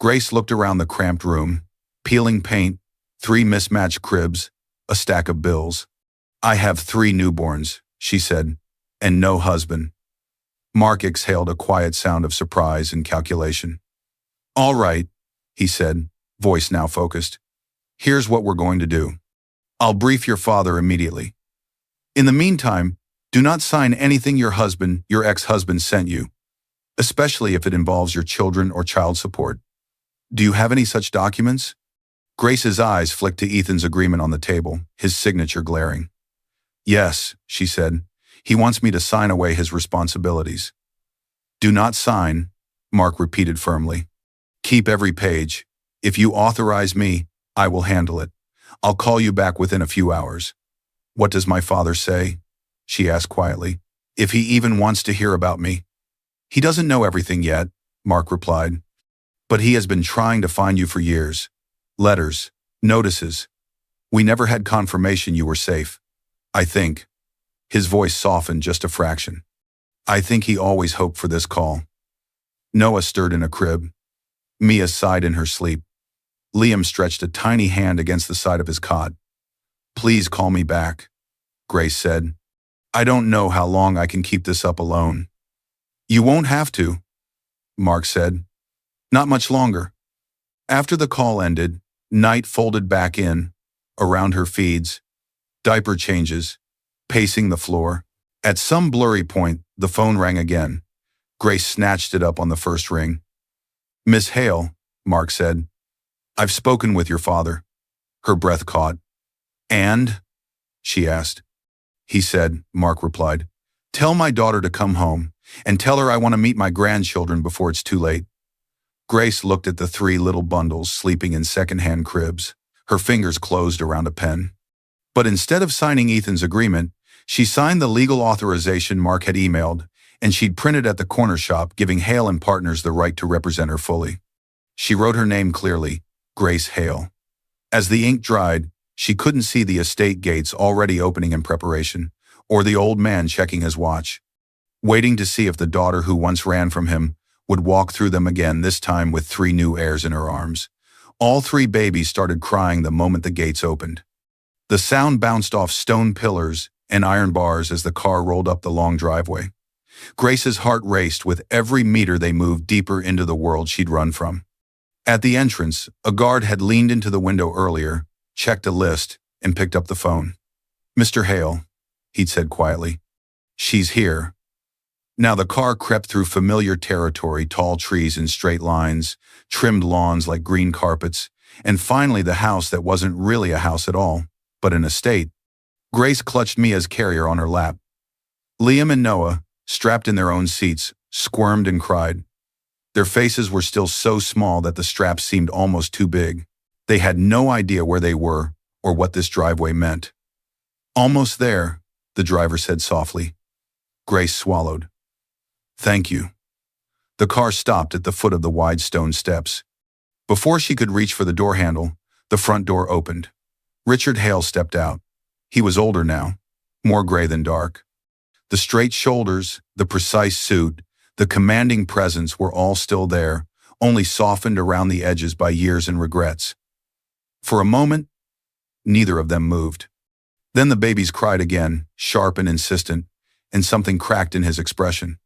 Grace looked around the cramped room, peeling paint, 3 mismatched cribs, a stack of bills. "I have 3 newborns," she said, "and no husband." Mark exhaled a quiet sound of surprise and calculation. "All right," he said, voice now focused. "Here's what we're going to do. I'll brief your father immediately. In the meantime, do not sign anything your ex-husband sent you, especially if it involves your children or child support. Do you have any such documents?" Grace's eyes flicked to Ethan's agreement on the table, his signature glaring. "Yes," she said. "He wants me to sign away his responsibilities." "Do not sign," Mark repeated firmly. "Keep every page. If you authorize me, I will handle it. I'll call you back within a few hours." "What does my father say?" she asked quietly. "If he even wants to hear about me." "He doesn't know everything yet," Mark replied. "But he has been trying to find you for years. Letters, notices. We never had confirmation you were safe. I think." His voice softened just a fraction. "I think he always hoped for this call." Noah stirred in a crib. Mia sighed in her sleep. Liam stretched a tiny hand against the side of his cot. "Please call me back," Grace said. "I don't know how long I can keep this up alone." "You won't have to," Mark said. "Not much longer." After the call ended, night folded back in, around her feeds, diaper changes, pacing the floor. At some blurry point, the phone rang again. Grace snatched it up on the first ring. "Miss Hale," Mark said. "I've spoken with your father." Her breath caught. "And?" she asked. "He said," Mark replied, "tell my daughter to come home, and tell her I want to meet my grandchildren before it's too late." Grace looked at the three little bundles sleeping in second-hand cribs. Her fingers closed around a pen. But instead of signing Ethan's agreement, she signed the legal authorization Mark had emailed, and she'd printed at the corner shop, giving Hale and Partners the right to represent her fully. She wrote her name clearly, Grace Hale. As the ink dried, she couldn't see the estate gates already opening in preparation, or the old man checking his watch, waiting to see if the daughter who once ran from him would walk through them again, this time with three new heirs in her arms. All three babies started crying the moment the gates opened. The sound bounced off stone pillars and iron bars as the car rolled up the long driveway. Grace's heart raced with every meter they moved deeper into the world she'd run from. At the entrance, a guard had leaned into the window earlier, checked a list, and picked up the phone. "Mr. Hale," he'd said quietly. "She's here." Now the car crept through familiar territory, tall trees in straight lines, trimmed lawns like green carpets, and finally the house that wasn't really a house at all, but an estate. Grace clutched Mia's carrier on her lap. Liam and Noah, strapped in their own seats, squirmed and cried. Their faces were still so small that the straps seemed almost too big. They had no idea where they were or what this driveway meant. "Almost there," the driver said softly. Grace swallowed. "Thank you." The car stopped at the foot of the wide stone steps. Before she could reach for the door handle, the front door opened. Richard Hale stepped out. He was older now, more gray than dark. The straight shoulders, the precise suit, the commanding presence were all still there, only softened around the edges by years and regrets. For a moment, neither of them moved. Then the babies cried again, sharp and insistent, and something cracked in his expression.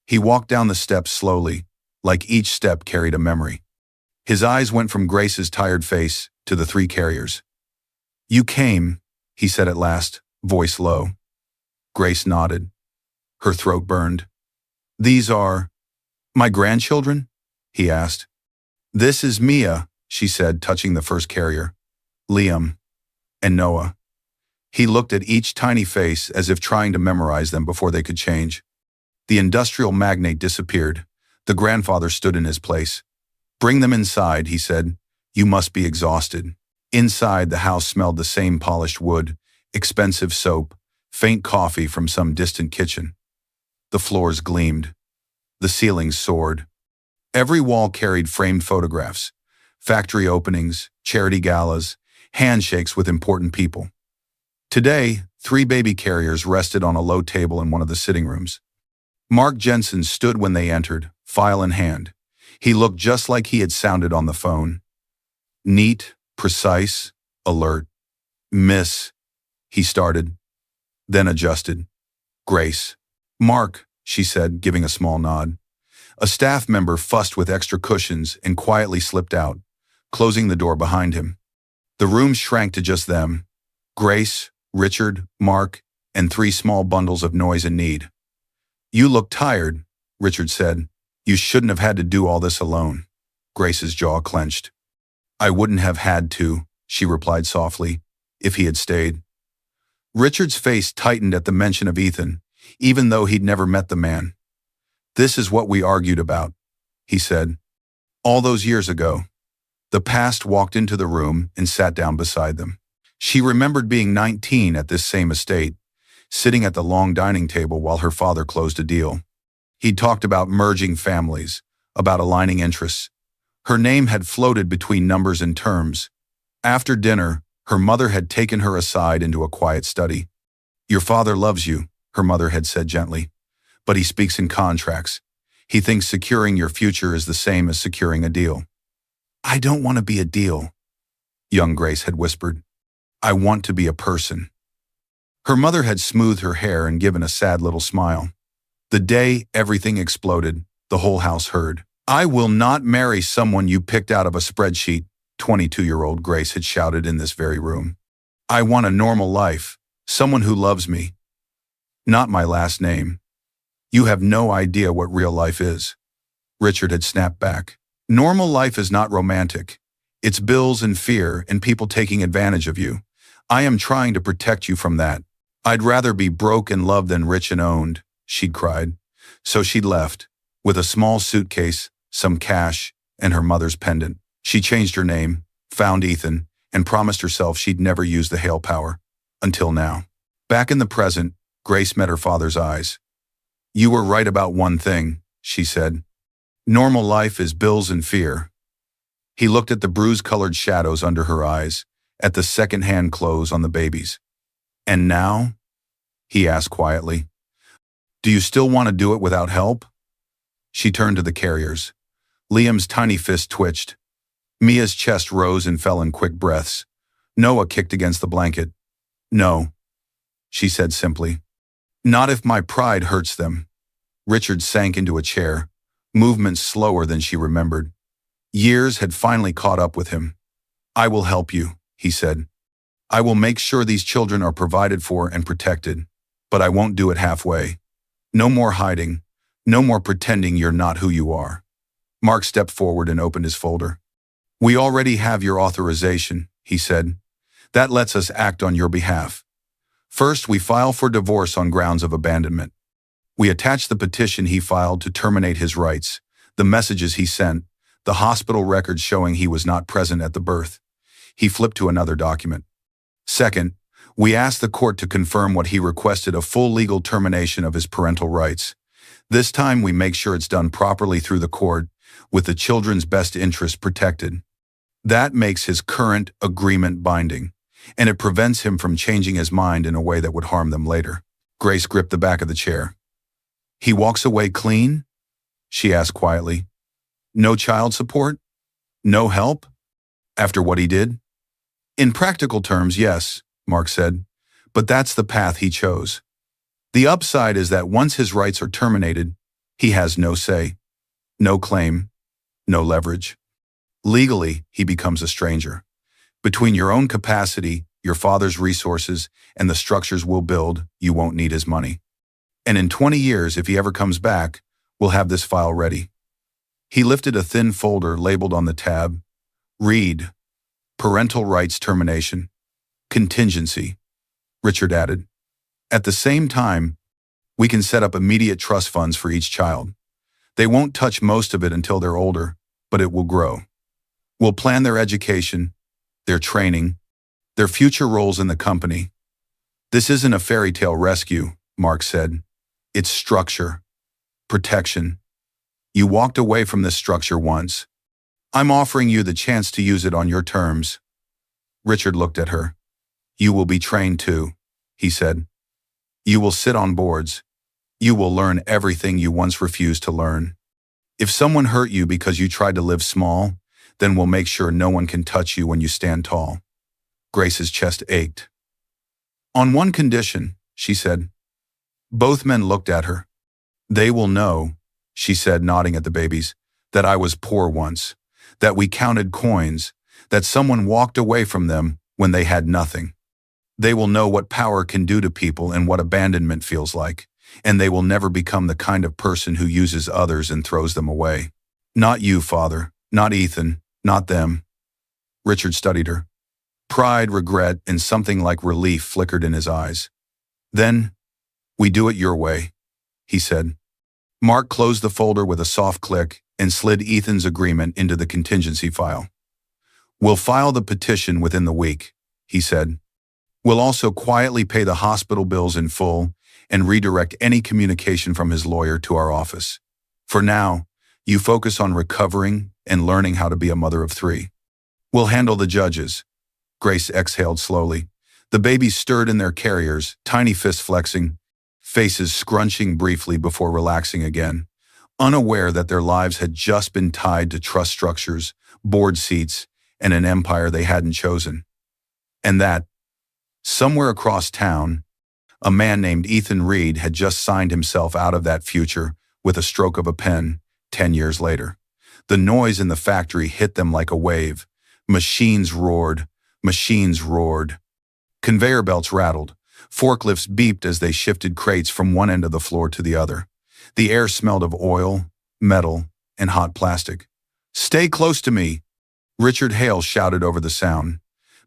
He walked down the steps slowly, like each step carried a memory. His eyes went from Grace's tired face to the three carriers. "You came," he said at last, voice low. Grace nodded. Her throat burned. "These are my grandchildren?" he asked. "This is Mia," she said, touching the first carrier. "Liam and Noah." He looked at each tiny face as if trying to memorize them before they could change. The industrial magnate disappeared. The grandfather stood in his place. "Bring them inside," he said. "You must be exhausted." Inside, the house smelled the same polished wood, expensive soap, faint coffee from some distant kitchen. The floors gleamed. The ceilings soared. Every wall carried framed photographs, factory openings, charity galas, handshakes with important people. Today, three baby carriers rested on a low table in one of the sitting rooms. Mark Jensen stood when they entered, file in hand. He looked just like he had sounded on the phone. Neat, precise, alert. "Miss," he started, then adjusted. "Grace." "Mark," she said, giving a small nod. A staff member fussed with extra cushions and quietly slipped out, closing the door behind him. The room shrank to just them. Grace, Richard, Mark, and three small bundles of noise and need. "You look tired," Richard said. "You shouldn't have had to do all this alone." Grace's jaw clenched. "I wouldn't have had to," she replied softly, "if he had stayed." Richard's face tightened at the mention of Ethan, even though he'd never met the man. "This is what we argued about," he said. "All those years ago." The past walked into the room and sat down beside them. She remembered being 19 at this same estate, sitting at the long dining table while her father closed a deal. He'd talked about merging families, about aligning interests. Her name had floated between numbers and terms. After dinner, her mother had taken her aside into a quiet study. "Your father loves you," her mother had said gently, "but he speaks in contracts. He thinks securing your future is the same as securing a deal." "I don't want to be a deal," young Grace had whispered. "I want to be a person." Her mother had smoothed her hair and given a sad little smile. The day everything exploded, the whole house heard. "I will not marry someone you picked out of a spreadsheet," 22-year-old Grace had shouted in this very room. I want a normal life, someone who loves me. Not my last name. You have no idea what real life is. Richard had snapped back. Normal life is not romantic. It's bills and fear and people taking advantage of you. I am trying to protect you from that. I'd rather be broke and loved than rich and owned, she'd cried. So she'd left, with a small suitcase, some cash, and her mother's pendant. She changed her name, found Ethan, and promised herself she'd never use the hail power. Until now. Back in the present, Grace met her father's eyes. You were right about one thing, she said. Normal life is bills and fear. He looked at the bruise-colored shadows under her eyes, at the second-hand clothes on the babies. And now? He asked quietly. Do you still want to do it without help? She turned to the carriers. Liam's tiny fist twitched. Mia's chest rose and fell in quick breaths. Noah kicked against the blanket. No, she said simply. Not if my pride hurts them. Richard sank into a chair, movements slower than she remembered. Years had finally caught up with him. I will help you, he said. I will make sure these children are provided for and protected, but I won't do it halfway. No more hiding, no more pretending you're not who you are. Mark stepped forward and opened his folder. We already have your authorization, he said. That lets us act on your behalf. First, we file for divorce on grounds of abandonment. We attach the petition he filed to terminate his rights, the messages he sent, the hospital records showing he was not present at the birth. He flipped to another document. Second, we ask the court to confirm what he requested, a full legal termination of his parental rights. This time we make sure it's done properly through the court, with the children's best interests protected. That makes his current agreement binding, and it prevents him from changing his mind in a way that would harm them later. Grace gripped the back of the chair. He walks away clean? She asked quietly. No child support? No help? After what he did? In practical terms, yes, Mark said, but that's the path he chose. The upside is that once his rights are terminated, he has no say, no claim, no leverage. Legally, he becomes a stranger. Between your own capacity, your father's resources, and the structures we'll build, you won't need his money. And in 20 years, if he ever comes back, we'll have this file ready. He lifted a thin folder labeled on the tab. Read. Parental rights termination. Contingency. Richard added. At the same time, we can set up immediate trust funds for each child. They won't touch most of it until they're older, but it will grow. We'll plan their education, their training, their future roles in the company. This isn't a fairy tale rescue, Mark said. It's structure, protection. You walked away from this structure once. I'm offering you the chance to use it on your terms. Richard looked at her. You will be trained too, he said. You will sit on boards. You will learn everything you once refused to learn. If someone hurt you because you tried to live small, then we'll make sure no one can touch you when you stand tall. Grace's chest ached. On one condition, she said. Both men looked at her. They will know, she said, nodding at the babies, that I was poor once, that we counted coins, that someone walked away from them when they had nothing. They will know what power can do to people and what abandonment feels like, and they will never become the kind of person who uses others and throws them away. Not you, Father, not Ethan, not them. Richard studied her. Pride, regret, and something like relief flickered in his eyes. Then, we do it your way, he said. Mark closed the folder with a soft click and slid Ethan's agreement into the contingency file. We'll file the petition within the week, he said. We'll also quietly pay the hospital bills in full and redirect any communication from his lawyer to our office. For now, you focus on recovering and learning how to be a mother of 3. We'll handle the judges. Grace exhaled slowly. The babies stirred in their carriers, tiny fists flexing, faces scrunching briefly before relaxing again, unaware that their lives had just been tied to trust structures, board seats, and an empire they hadn't chosen. And that, somewhere across town, a man named Ethan Reed had just signed himself out of that future with a stroke of a pen 10 years later. The noise in the factory hit them like a wave. Machines roared. Machines roared. Conveyor belts rattled. Forklifts beeped as they shifted crates from one end of the floor to the other. The air smelled of oil, metal, and hot plastic. "Stay close to me," Richard Hale shouted over the sound.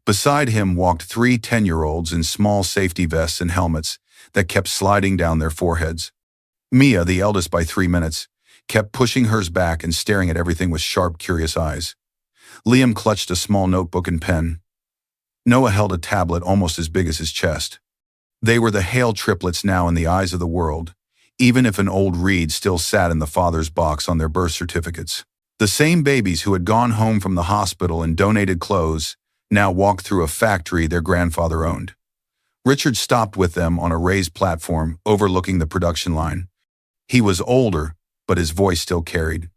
Beside him walked 3 10-year-olds in small safety vests and helmets that kept sliding down their foreheads. Mia, the eldest by 3 minutes, kept pushing hers back and staring at everything with sharp, curious eyes. Liam clutched a small notebook and pen. Noah held a tablet almost as big as his chest. They were the Hale triplets now in the eyes of the world, even if an old Reed still sat in the father's box on their birth certificates. The same babies who had gone home from the hospital and donated clothes now walked through a factory their grandfather owned. Richard stopped with them on a raised platform overlooking the production line. He was older, but his voice still carried.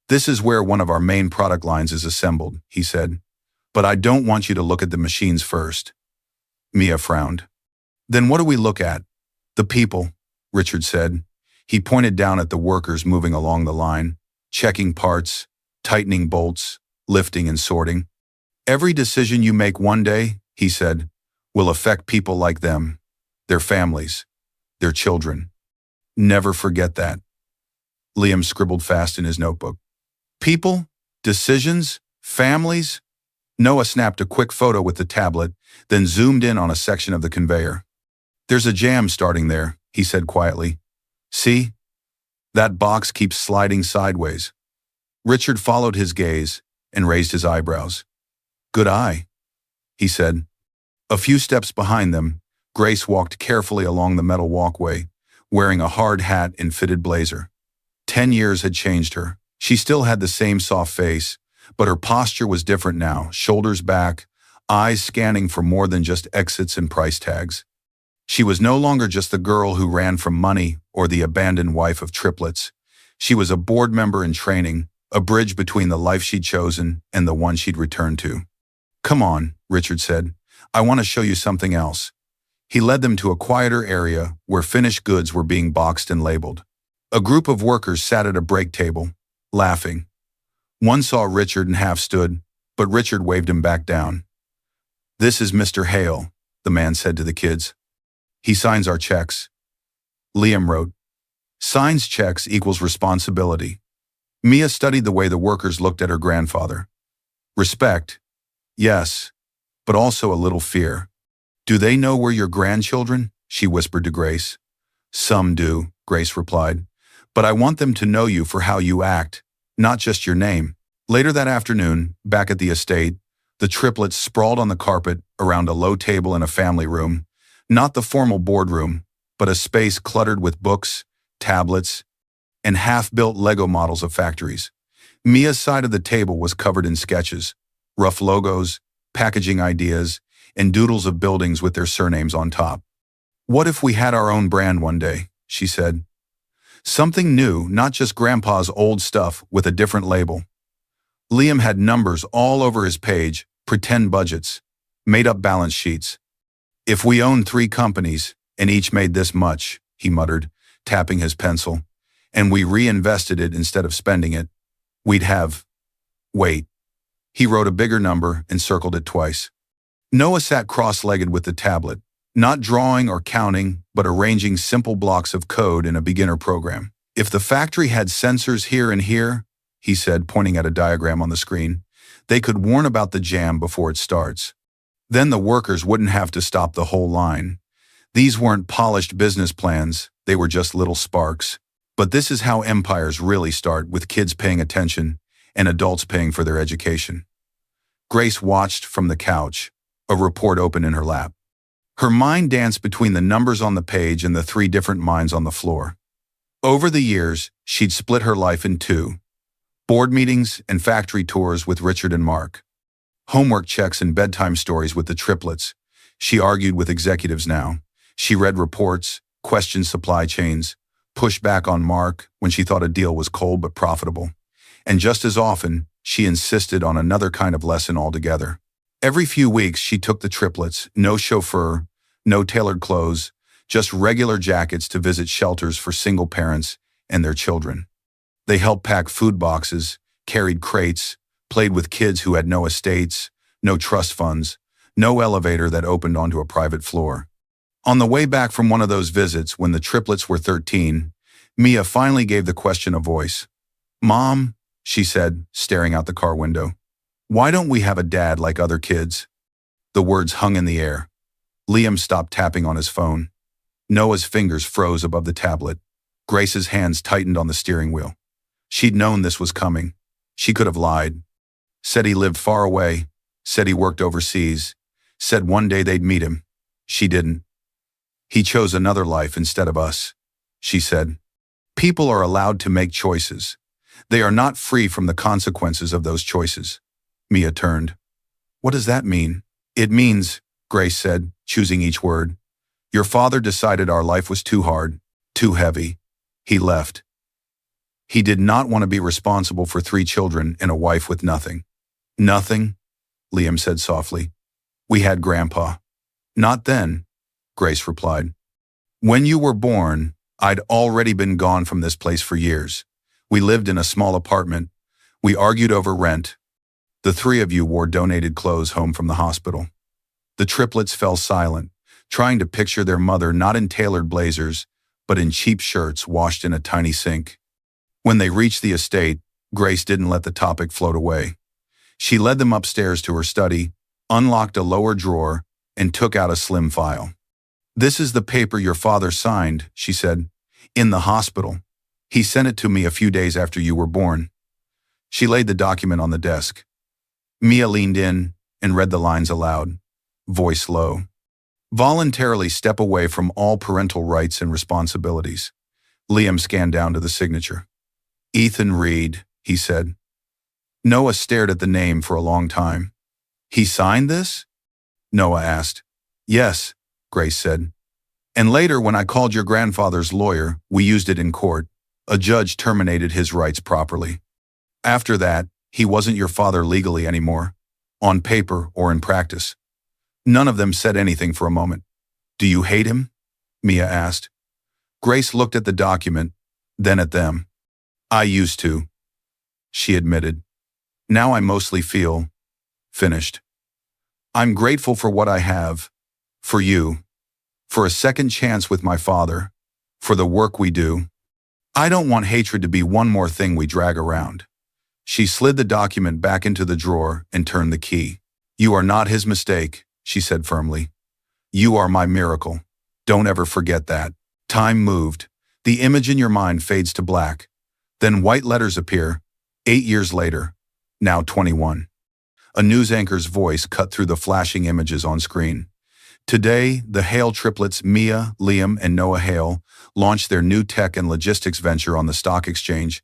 "This is where one of our main product lines is assembled," he said. "But I don't want you to look at the machines first." Mia frowned. "Then what do we look at?" "The people," Richard said. He pointed down at the workers moving along the line, checking parts, tightening bolts, lifting and sorting. "Every decision you make one day," he said, "will affect people like them, their families, their children. Never forget that." Liam scribbled fast in his notebook. "People, decisions, families?" Noah snapped a quick photo with the tablet, then zoomed in on a section of the conveyor. "There's a jam starting there," he said quietly. "See? That box keeps sliding sideways." Richard followed his gaze and raised his eyebrows. "Good eye," he said. A few steps behind them, Grace walked carefully along the metal walkway, wearing a hard hat and fitted blazer. 10 years had changed her. She still had the same soft face, but her posture was different now, shoulders back, eyes scanning for more than just exits and price tags. She was no longer just the girl who ran from money or the abandoned wife of triplets. She was a board member in training, a bridge between the life she'd chosen and the one she'd returned to. "Come on," Richard said. "I want to show you something else." He led them to a quieter area where finished goods were being boxed and labeled. A group of workers sat at a break table, laughing. One saw Richard and half stood, but Richard waved him back down. "This is Mr. Hale," the man said to the kids. "He signs our checks." Liam wrote, "Signs checks equals responsibility." Mia studied the way the workers looked at her grandfather. Respect, yes, but also a little fear. "Do they know we're your grandchildren?" she whispered to Grace. "Some do," Grace replied, "but I want them to know you for how you act, not just your name." Later that afternoon, back at the estate, the triplets sprawled on the carpet around a low table in a family room, not the formal boardroom, but a space cluttered with books, tablets, and half-built Lego models of factories. Mia's side of the table was covered in sketches, rough logos, packaging ideas, and doodles of buildings with their surnames on top. "What if we had our own brand one day?" she said. "Something new, not just Grandpa's old stuff with a different label." Liam had numbers all over his page, pretend budgets, made-up balance sheets. "If we owned 3 companies, and each made this much," he muttered, tapping his pencil, "and we reinvested it instead of spending it, we'd have..." Wait. He wrote a bigger number and circled it twice. Noah sat cross-legged with the tablet, not drawing or counting, but arranging simple blocks of code in a beginner program. "If the factory had sensors here and here," he said, pointing at a diagram on the screen, "they could warn about the jam before it starts. Then the workers wouldn't have to stop the whole line. These weren't polished business plans, they were just little sparks. But this is how empires really start, with kids paying attention and adults paying for their education." Grace watched from the couch, a report open in her lap. Her mind danced between the numbers on the page and the 3 different minds on the floor. Over the years, she'd split her life in 2. Board meetings and factory tours with Richard and Mark. Homework checks and bedtime stories with the triplets. She argued with executives now. She read reports, questioned supply chains, pushed back on Mark when she thought a deal was cold but profitable. And just as often, she insisted on another kind of lesson altogether. Every few weeks, she took the triplets, no chauffeur, no tailored clothes, just regular jackets to visit shelters for single parents and their children. They helped pack food boxes, carried crates, played with kids who had no estates, no trust funds, No elevator that opened onto a private floor. On the way back from one of those visits when the triplets were 13, Mia finally gave the question a voice. "Mom," she said, staring out the car window, "why don't we have a dad like other kids?" The words hung in the air. Liam stopped tapping on his phone. Noah's fingers froze above the tablet. Grace's hands tightened on the steering wheel. She'd known this was coming. She could have lied. Said he lived far away. Said he worked overseas. Said one day they'd meet him. She didn't. "He chose another life instead of us," she said. "People are allowed to make choices. They are not free from the consequences of those choices." Mia turned. "What does that mean?" "It means," Grace said, choosing each word, "your father decided our life was too hard, too heavy. He left. He did not want to be responsible for 3 children and a wife with nothing." "Nothing?" Liam said softly. "We had Grandpa." "Not then," Grace replied. "When you were born, I'd already been gone from this place for years. We lived in a small apartment. We argued over rent. The 3 of you wore donated clothes home from the hospital." The triplets fell silent, trying to picture their mother not in tailored blazers, but in cheap shirts washed in a tiny sink. When they reached the estate, Grace didn't let the topic float away. She led them upstairs to her study, unlocked a lower drawer, and took out a slim file. "This is the paper your father signed," she said, "in the hospital. He sent it to me a few days after you were born." She laid the document on the desk. Mia leaned in and read the lines aloud, voice low. "Voluntarily step away from all parental rights and responsibilities." Liam scanned down to the signature. "Ethan Reed," he said. Noah stared at the name for a long time. "He signed this?" Noah asked. "Yes," Grace said. "And later when I called your grandfather's lawyer, we used it in court. A judge terminated his rights properly. After that, he wasn't your father legally anymore, on paper or in practice." None of them said anything for a moment. "Do you hate him?" Mia asked. Grace looked at the document, then at them. "I used to," she admitted. "Now I mostly feel finished. I'm grateful for what I have, for you, for a second chance with my father, for the work we do. I don't want hatred to be one more thing we drag around." She slid the document back into the drawer and turned the key. "You are not his mistake," she said firmly. "You are my miracle. Don't ever forget that." Time moved. The image in your mind fades to black. Then white letters appear. 8 years later, now 21. A news anchor's voice cut through the flashing images on screen. Today, the Hale triplets Mia, Liam, and Noah Hale launched their new tech and logistics venture on the stock exchange,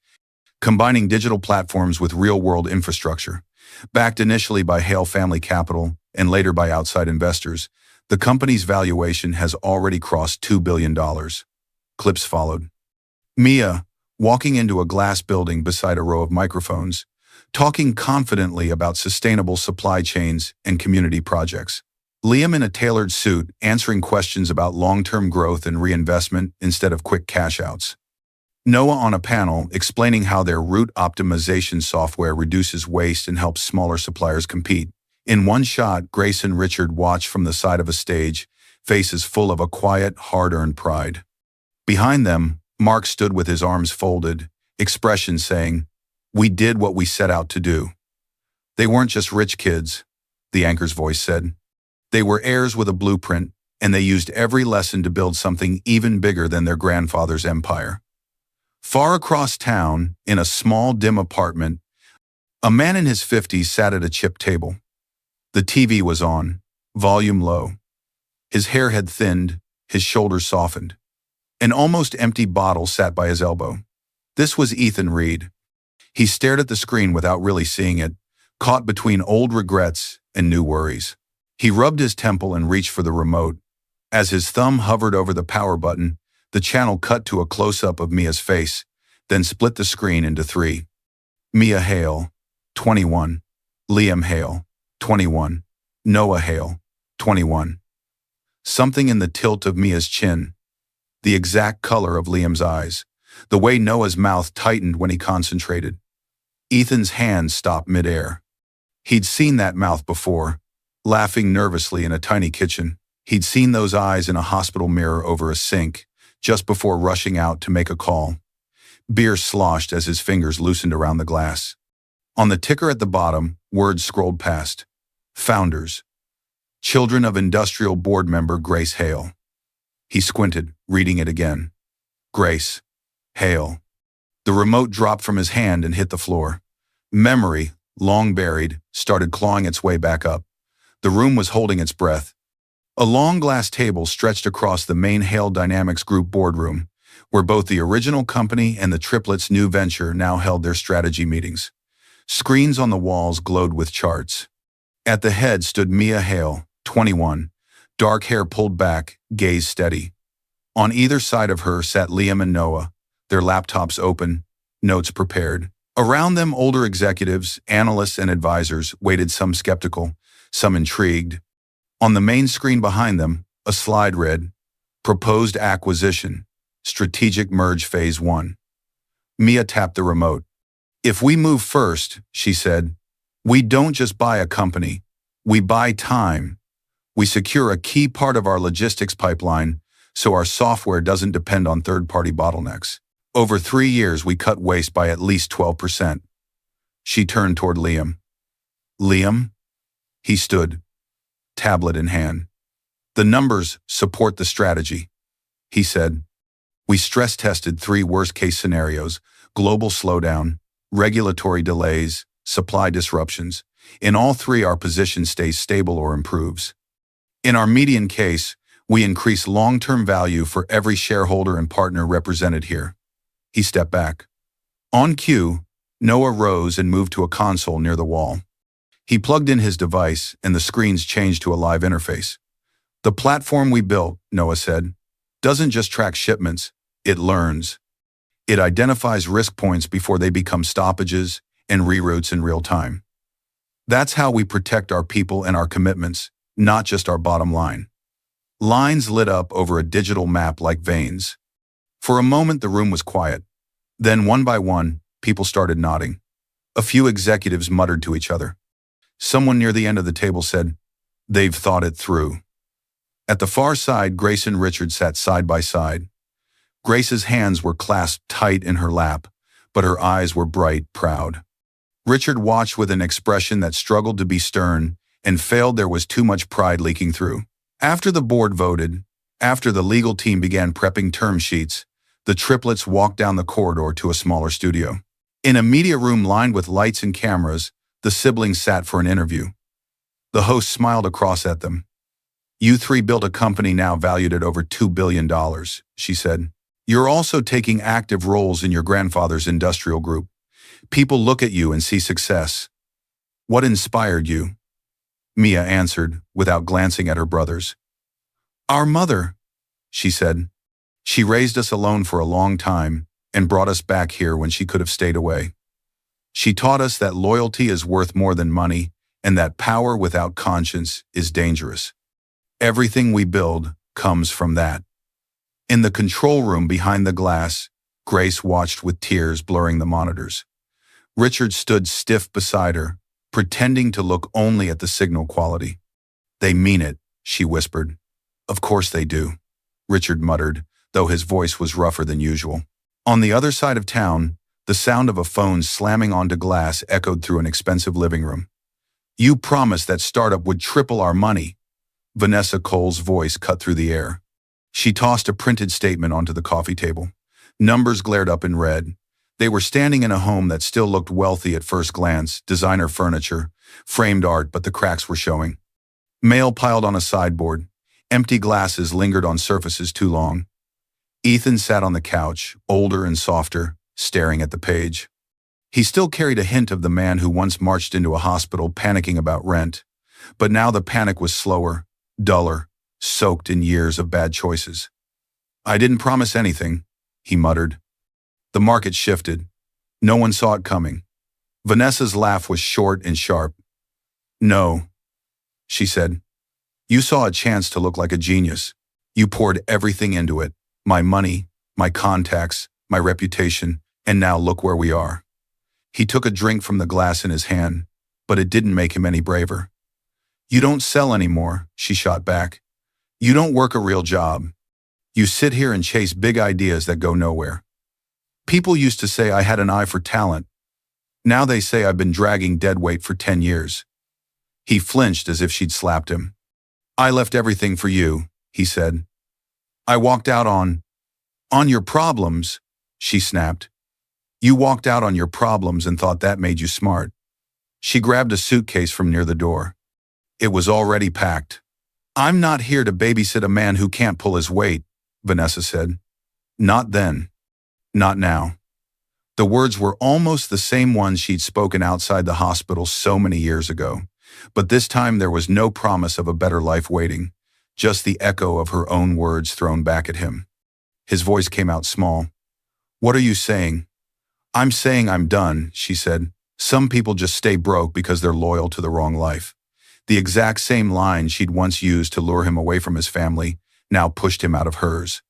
combining digital platforms with real-world infrastructure. Backed initially by Hale Family Capital and later by outside investors, the company's valuation has already crossed $2 billion. Clips followed. Mia, walking into a glass building beside a row of microphones, talking confidently about sustainable supply chains and community projects. Liam in a tailored suit, answering questions about long-term growth and reinvestment instead of quick cash-outs. Noah on a panel explaining how their route optimization software reduces waste and helps smaller suppliers compete. In one shot, Grace and Richard watch from the side of a stage, faces full of a quiet, hard-earned pride. Behind them, Mark stood with his arms folded, expression saying, "We did what we set out to do." They weren't just rich kids, the anchor's voice said. They were heirs with a blueprint, and they used every lesson to build something even bigger than their grandfather's empire. Far across town, in a small, dim apartment, a man in his 50s sat at a chip table. The TV was on, volume low. His hair had thinned, his shoulders softened. An almost empty bottle sat by his elbow. This was Ethan Reed. He stared at the screen without really seeing it, caught between old regrets and new worries. He rubbed his temple and reached for the remote. As his thumb hovered over the power button, the channel cut to a close-up of Mia's face, then split the screen into 3. Mia Hale, 21. Liam Hale, 21. Noah Hale, 21. Something in the tilt of Mia's chin, the exact color of Liam's eyes, the way Noah's mouth tightened when he concentrated. Ethan's hand stopped midair. He'd seen that mouth before, laughing nervously in a tiny kitchen. He'd seen those eyes in a hospital mirror over a sink, just before rushing out to make a call. Beer sloshed as his fingers loosened around the glass. On the ticker at the bottom, words scrolled past. Founders. Children of Industrial Board Member Grace Hale. He squinted, reading it again. Grace Hale. The remote dropped from his hand and hit the floor. Memory, long buried, started clawing its way back up. The room was holding its breath. A long glass table stretched across the main Hale Dynamics Group boardroom, where both the original company and the Triplets' new venture now held their strategy meetings. Screens on the walls glowed with charts. At the head stood Mia Hale, 21, dark hair pulled back, gaze steady. On either side of her sat Liam and Noah, their laptops open, notes prepared. Around them, older executives, analysts, and advisors waited, some skeptical, some intrigued. On the main screen behind them, a slide read, Proposed Acquisition, Strategic Merge Phase 1. Mia tapped the remote. If we move first, she said, we don't just buy a company, we buy time. We secure a key part of our logistics pipeline so our software doesn't depend on third-party bottlenecks. Over 3 years, we cut waste by at least 12%. She turned toward Liam. Liam? He stood, tablet in hand. The numbers support the strategy, he said. We stress-tested 3 worst-case scenarios: global slowdown, regulatory delays, supply disruptions. In all 3, our position stays stable or improves. In our median case, we increase long-term value for every shareholder and partner represented here. He stepped back. On cue, Noah rose and moved to a console near the wall. He plugged in his device, and the screens changed to a live interface. The platform we built, Noah said, doesn't just track shipments, it learns. It identifies risk points before they become stoppages and reroutes in real time. That's how we protect our people and our commitments, not just our bottom line. Lines lit up over a digital map like veins. For a moment, the room was quiet. Then, one by one, people started nodding. A few executives muttered to each other. Someone near the end of the table said, "They've thought it through." At the far side, Grace and Richard sat side by side. Grace's hands were clasped tight in her lap, but her eyes were bright, proud. Richard watched with an expression that struggled to be stern and failed. There was too much pride leaking through. After the board voted, after the legal team began prepping term sheets, the triplets walked down the corridor to a smaller studio. In a media room lined with lights and cameras, the siblings sat for an interview. The host smiled across at them. "You 3 built a company now valued at over $2 billion, she said. "You're also taking active roles in your grandfather's industrial group. People look at you and see success. What inspired you?" Mia answered, without glancing at her brothers. "Our mother," she said. "She raised us alone for a long time and brought us back here when she could have stayed away. She taught us that loyalty is worth more than money and that power without conscience is dangerous. Everything we build comes from that." In the control room behind the glass, Grace watched with tears blurring the monitors. Richard stood stiff beside her, pretending to look only at the signal quality. "They mean it," she whispered. "Of course they do," Richard muttered, though his voice was rougher than usual. On the other side of town, the sound of a phone slamming onto glass echoed through an expensive living room. "You promised that startup would triple our money." Vanessa Cole's voice cut through the air. She tossed a printed statement onto the coffee table. Numbers glared up in red. They were standing in a home that still looked wealthy at first glance, designer furniture, framed art, but the cracks were showing. Mail piled on a sideboard. Empty glasses lingered on surfaces too long. Ethan sat on the couch, older and softer, staring at the page. He still carried a hint of the man who once marched into a hospital panicking about rent, but now the panic was slower, duller, soaked in years of bad choices. "I didn't promise anything," he muttered. The market shifted. No one saw it coming. Vanessa's laugh was short and sharp. "No," she said. "You saw a chance to look like a genius. You poured everything into it. My money, my contacts, my reputation, and now look where we are." He took a drink from the glass in his hand, but it didn't make him any braver. You don't sell anymore, she shot back. You don't work a real job. You sit here and chase big ideas that go nowhere. People used to say I had an eye for talent. Now they say I've been dragging dead weight for 10 years. He flinched as if she'd slapped him. I left everything for you, he said. I walked out on your problems, she snapped. You walked out on your problems and thought that made you smart. She grabbed a suitcase from near the door. It was already packed. I'm not here to babysit a man who can't pull his weight, Vanessa said. Not then. Not now. The words were almost the same ones she'd spoken outside the hospital so many years ago, but this time there was no promise of a better life waiting, just the echo of her own words thrown back at him. His voice came out small. What are you saying? I'm saying I'm done, she said. Some people just stay broke because they're loyal to the wrong life. The exact same line she'd once used to lure him away from his family now pushed him out of hers.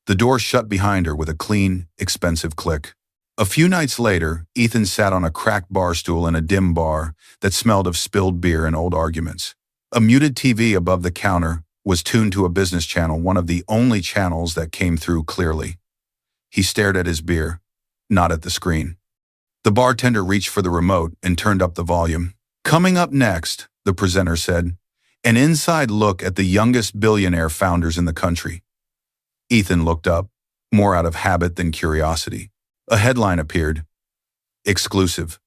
The door shut behind her with a clean, expensive click. A few nights later, Ethan sat on a cracked bar stool in a dim bar that smelled of spilled beer and old arguments. A muted TV above the counter was tuned to a business channel, one of the only channels that came through clearly. He stared at his beer, not at the screen. The bartender reached for the remote and turned up the volume. Coming up next, the presenter said, an inside look at the youngest billionaire founders in the country. Ethan looked up, more out of habit than curiosity. A headline appeared. Exclusive.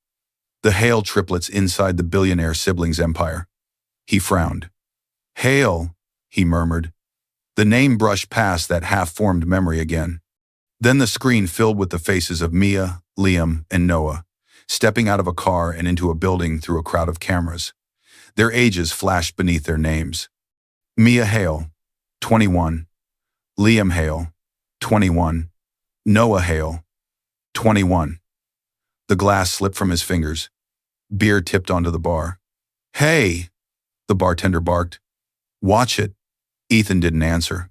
The Hale triplets inside the billionaire siblings' empire. He frowned. Hale, he murmured. The name brushed past that half-formed memory again. Then the screen filled with the faces of Mia, Liam, and Noah, stepping out of a car and into a building through a crowd of cameras. Their ages flashed beneath their names. Mia Hale, 21. Liam Hale, 21. Noah Hale, 21. The glass slipped from his fingers. Beer tipped onto the bar. Hey, the bartender barked. Watch it. Ethan didn't answer.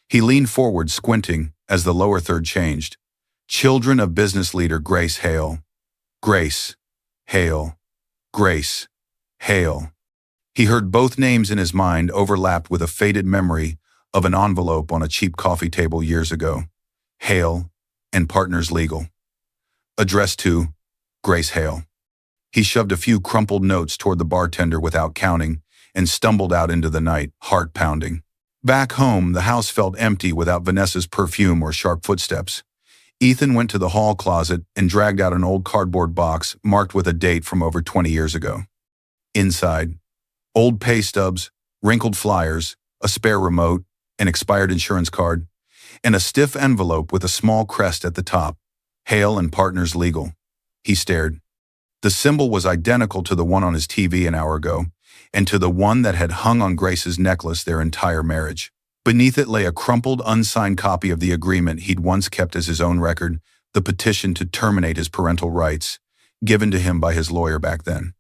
He leaned forward, squinting, as the lower third changed. Children of business leader Grace Hale. Grace. Hale. Grace. Hale. He heard both names in his mind overlapped with a faded memory of an envelope on a cheap coffee table years ago. Hale and Partners Legal. Addressed to Grace Hale. He shoved a few crumpled notes toward the bartender without counting and stumbled out into the night, heart pounding. Back home, the house felt empty without Vanessa's perfume or sharp footsteps. Ethan went to the hall closet and dragged out an old cardboard box marked with a date from over 20 years ago. Inside, old pay stubs, wrinkled flyers, a spare remote, an expired insurance card, and a stiff envelope with a small crest at the top. Hale and Partners Legal. He stared. The symbol was identical to the one on his TV an hour ago, and to the one that had hung on Grace's necklace their entire marriage. Beneath it lay a crumpled, unsigned copy of the agreement he'd once kept as his own record, the petition to terminate his parental rights, given to him by his lawyer back then.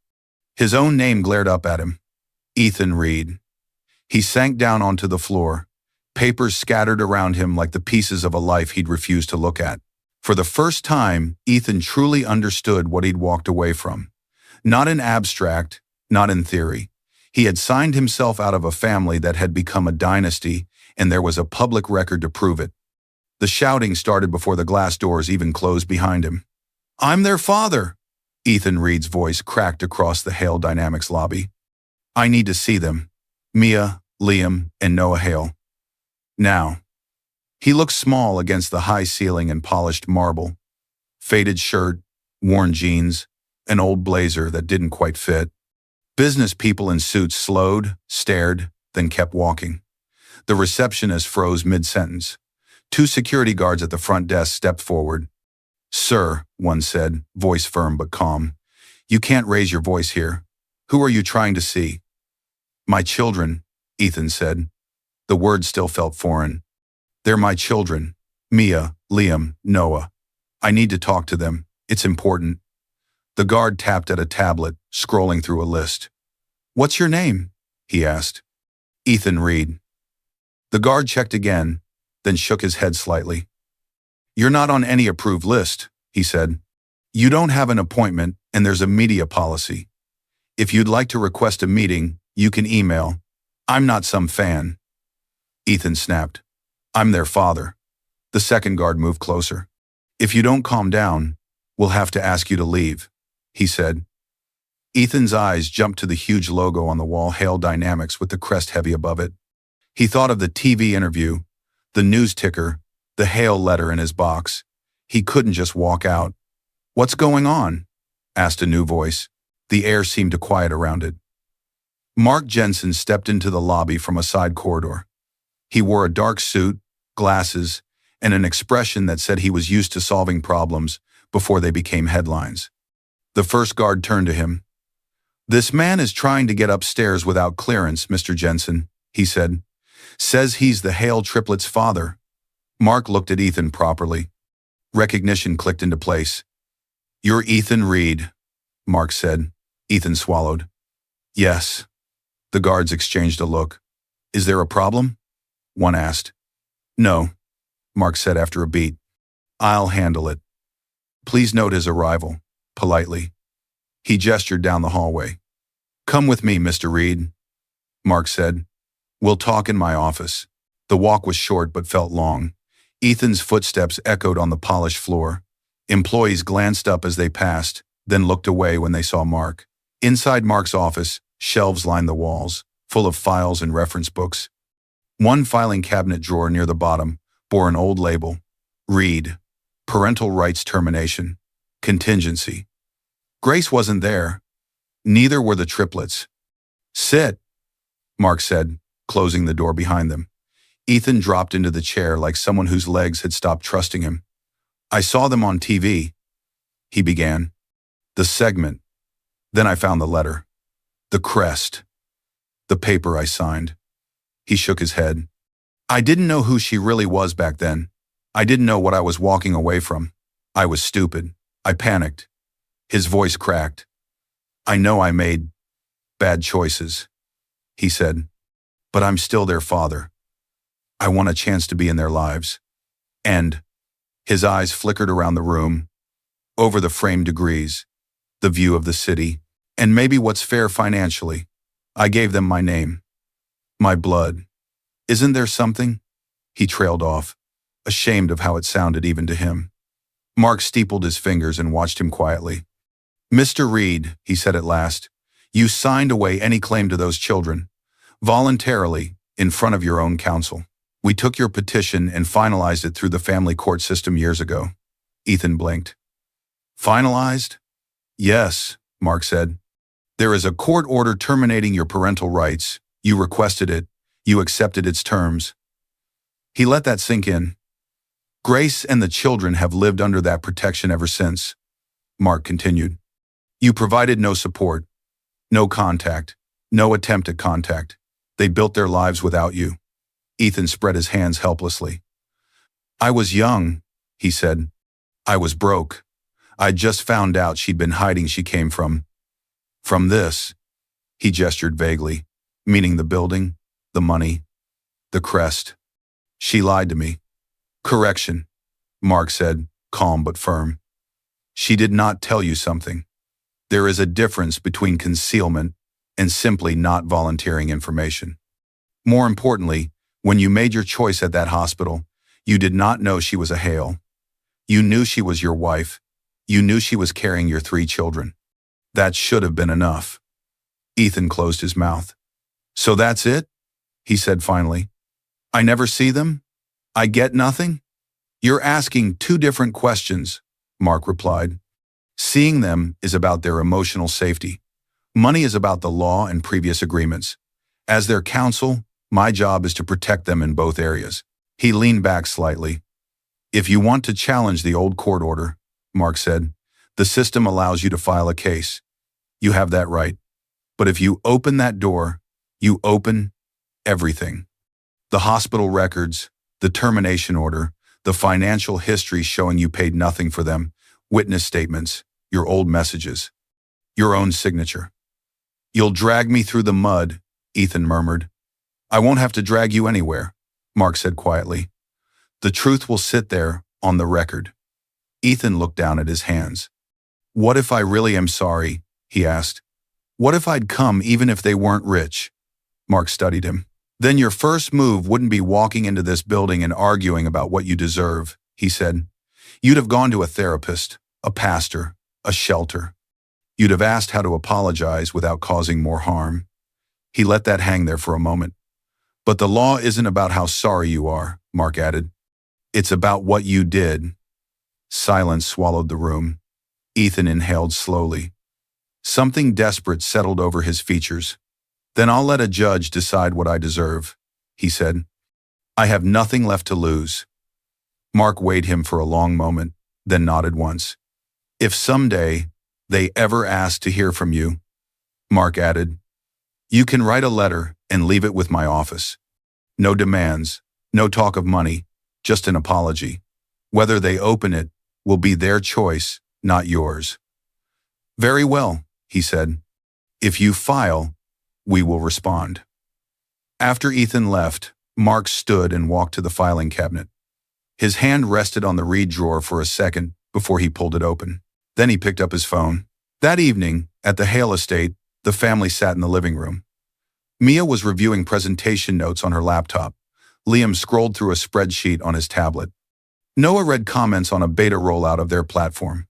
His own name glared up at him. Ethan Reed. He sank down onto the floor, papers scattered around him like the pieces of a life he'd refused to look at. For the first time, Ethan truly understood what he'd walked away from. Not in abstract, not in theory. He had signed himself out of a family that had become a dynasty, and there was a public record to prove it. The shouting started before the glass doors even closed behind him. I'm their father, Ethan Reed's voice cracked across the Hale Dynamics lobby. I need to see them. Mia, Liam, and Noah Hale. Now. He looked small against the high ceiling and polished marble. Faded shirt, worn jeans, an old blazer that didn't quite fit. Business people in suits slowed, stared, then kept walking. The receptionist froze mid-sentence. Two security guards at the front desk stepped forward. Sir, one said, voice firm but calm. You can't raise your voice here. Who are you trying to see? My children, Ethan said. The words still felt foreign. They're my children. Mia, Liam, Noah. I need to talk to them. It's important. The guard tapped at a tablet, scrolling through a list. What's your name? He asked. Ethan Reed. The guard checked again, then shook his head slightly. You're not on any approved list, he said. You don't have an appointment, and there's a media policy. If you'd like to request a meeting, You can email. I'm not some fan. Ethan snapped. I'm their father. The second guard moved closer. If you don't calm down, we'll have to ask you to leave, he said. Ethan's eyes jumped to the huge logo on the wall, Hail Dynamics, with the crest heavy above it. He thought of the TV interview, the news ticker, the Hail letter in his box. He couldn't just walk out. What's going on? Asked a new voice. The air seemed to quiet around it. Mark Jensen stepped into the lobby from a side corridor. He wore a dark suit, glasses, and an expression that said he was used to solving problems before they became headlines. The first guard turned to him. This man is trying to get upstairs without clearance, Mr. Jensen, he said. Says he's the Hale triplets' father. Mark looked at Ethan properly. Recognition clicked into place. You're Ethan Reed, Mark said. Ethan swallowed. Yes. The guards exchanged a look. Is there a problem? One asked. No, Mark said after a beat. I'll handle it. Please note his arrival, politely. He gestured down the hallway. Come with me, Mr. Reed, Mark said. We'll talk in my office. The walk was short but felt long. Ethan's footsteps echoed on the polished floor. Employees glanced up as they passed, then looked away when they saw Mark. Inside Mark's office, shelves lined the walls, full of files and reference books. One filing cabinet drawer near the bottom bore an old label. Reed, Parental Rights Termination, Contingency. Grace wasn't there. Neither were the triplets. Sit, Mark said, closing the door behind them. Ethan dropped into the chair like someone whose legs had stopped trusting him. I saw them on TV, he began. The segment. Then I found the letter. The crest. The paper I signed. He shook his head. I didn't know who she really was back then. I didn't know what I was walking away from. I was stupid. I panicked. His voice cracked. I know I made bad choices, he said, but I'm still their father. I want a chance to be in their lives. And his eyes flickered around the room, over the framed degrees, the view of the city, and maybe what's fair financially. I gave them my name, my blood. Isn't there something? He trailed off, ashamed of how it sounded even to him. Mark steepled his fingers and watched him quietly. Mr. Reed, he said at last, you signed away any claim to those children, voluntarily, in front of your own counsel. We took your petition and finalized it through the family court system years ago. Ethan blinked. Finalized? Yes, Mark said. There is a court order terminating your parental rights. You requested it. You accepted its terms. He let that sink in. Grace and the children have lived under that protection ever since, Mark continued. You provided no support, no contact, no attempt at contact. They built their lives without you. Ethan spread his hands helplessly. I was young, he said. I was broke. I'd just found out she'd been hiding. She came from this. He gestured vaguely, meaning the building, the money, the crest. She lied to me. Correction, Mark said, calm but firm. She did not tell you something. There is a difference between concealment and simply not volunteering information. More importantly, when you made your choice at that hospital, you did not know she was a Hale. You knew she was your wife. You knew she was carrying your 3 children. That should have been enough. Ethan closed his mouth. So that's it? He said finally. I never see them? I get nothing? You're asking 2 different questions, Mark replied. Seeing them is about their emotional safety. Money is about the law and previous agreements. As their counsel, my job is to protect them in both areas. He leaned back slightly. If you want to challenge the old court order, Mark said, the system allows you to file a case. You have that right. But if you open that door, you open everything. The hospital records, the termination order, the financial history showing you paid nothing for them, witness statements, your old messages, your own signature. You'll drag me through the mud, Ethan murmured. I won't have to drag you anywhere, Mark said quietly. The truth will sit there on the record. Ethan looked down at his hands. What if I really am sorry? He asked. What if I'd come even if they weren't rich? Mark studied him. Then your first move wouldn't be walking into this building and arguing about what you deserve, he said. You'd have gone to a therapist, a pastor, a shelter. You'd have asked how to apologize without causing more harm. He let that hang there for a moment. But the law isn't about how sorry you are, Mark added. It's about what you did. Silence swallowed the room. Ethan inhaled slowly. Something desperate settled over his features. Then I'll let a judge decide what I deserve, he said. I have nothing left to lose. Mark weighed him for a long moment, then nodded once. If someday they ever ask to hear from you, Mark added, you can write a letter and leave it with my office. No demands, no talk of money, just an apology. Whether they open it will be their choice, not yours. Very well, he said. If you file, we will respond. After Ethan left, Mark stood and walked to the filing cabinet. His hand rested on the reed drawer for a second before he pulled it open. Then he picked up his phone. That evening, at the Hale estate, the family sat in the living room. Mia was reviewing presentation notes on her laptop. Liam scrolled through a spreadsheet on his tablet. Noah read comments on a beta rollout of their platform.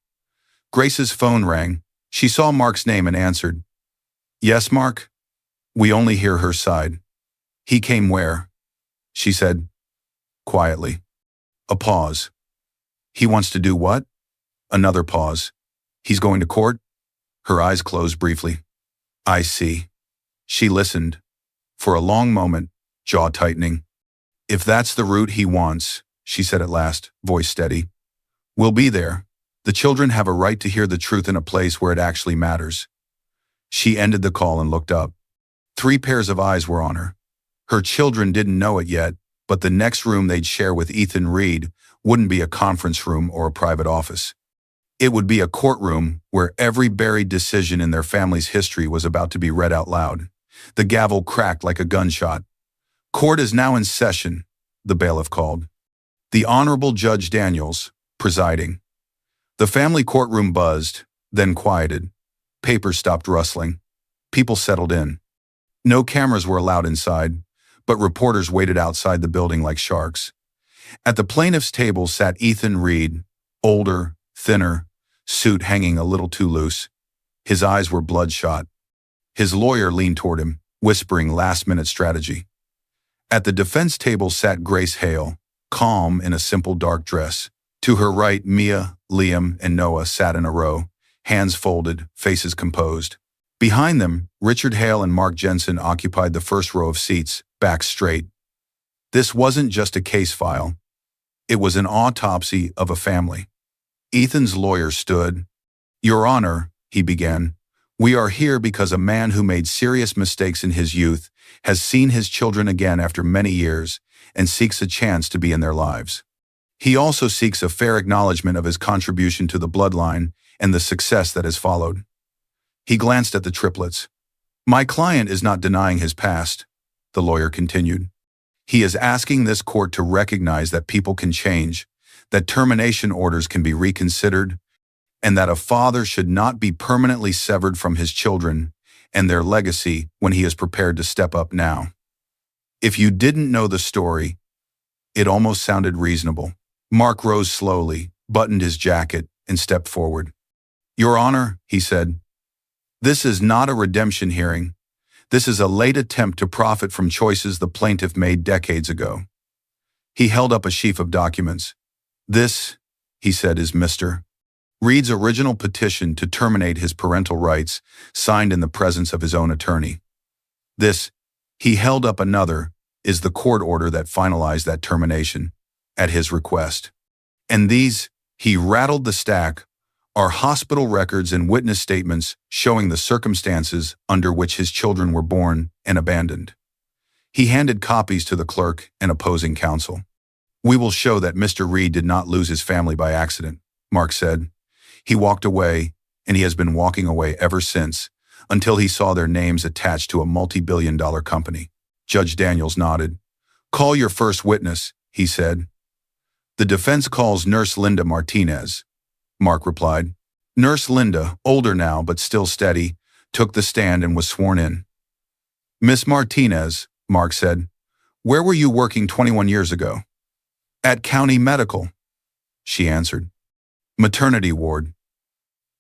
Grace's phone rang. She saw Mark's name and answered. Yes, Mark? We only hear her side. He came where? She said, quietly. A pause. He wants to do what? Another pause. He's going to court? Her eyes closed briefly. I see. She listened. For a long moment, jaw tightening. If that's the route he wants, she said at last, voice steady. We'll be there. The children have a right to hear the truth in a place where it actually matters. She ended the call and looked up. 3 pairs of eyes were on her. Her children didn't know it yet, but the next room they'd share with Ethan Reed wouldn't be a conference room or a private office. It would be a courtroom where every buried decision in their family's history was about to be read out loud. The gavel cracked like a gunshot. Court is now in session, the bailiff called. The Honorable Judge Daniels, presiding. The family courtroom buzzed, then quieted. Papers stopped rustling. People settled in. No cameras were allowed inside, but reporters waited outside the building like sharks. At the plaintiff's table sat Ethan Reed, older, thinner, suit hanging a little too loose. His eyes were bloodshot. His lawyer leaned toward him, whispering last-minute strategy. At the defense table sat Grace Hale, calm in a simple dark dress. To her right, Mia, Liam, and Noah sat in a row, hands folded, faces composed. Behind them, Richard Hale and Mark Jensen occupied the first row of seats, backs straight. This wasn't just a case file. It was an autopsy of a family. Ethan's lawyer stood. Your Honor, he began, we are here because a man who made serious mistakes in his youth has seen his children again after many years and seeks a chance to be in their lives. He also seeks a fair acknowledgement of his contribution to the bloodline and the success that has followed. He glanced at the triplets. My client is not denying his past, the lawyer continued. He is asking this court to recognize that people can change, that termination orders can be reconsidered, and that a father should not be permanently severed from his children and their legacy when he is prepared to step up now. If you didn't know the story, it almost sounded reasonable. Mark rose slowly, buttoned his jacket, and stepped forward. Your Honor, he said, this is not a redemption hearing. This is a late attempt to profit from choices the plaintiff made decades ago. He held up a sheaf of documents. This, he said, is Mr. Reed's original petition to terminate his parental rights, signed in the presence of his own attorney. This, he held up another, is the court order that finalized that termination, at his request. And these, he rattled the stack, are hospital records and witness statements showing the circumstances under which his children were born and abandoned. He handed copies to the clerk and opposing counsel. We will show that Mr. Reed did not lose his family by accident, Mark said. He walked away, and he has been walking away ever since, until he saw their names attached to a multi-billion-dollar company. Judge Daniels nodded. Call your first witness, he said. The defense calls Nurse Linda Martinez, Mark replied. Nurse Linda, older now but still steady, took the stand and was sworn in. "Miss Martinez," Mark said, "where were you working 21 years ago?" "At County Medical," she answered. "Maternity ward."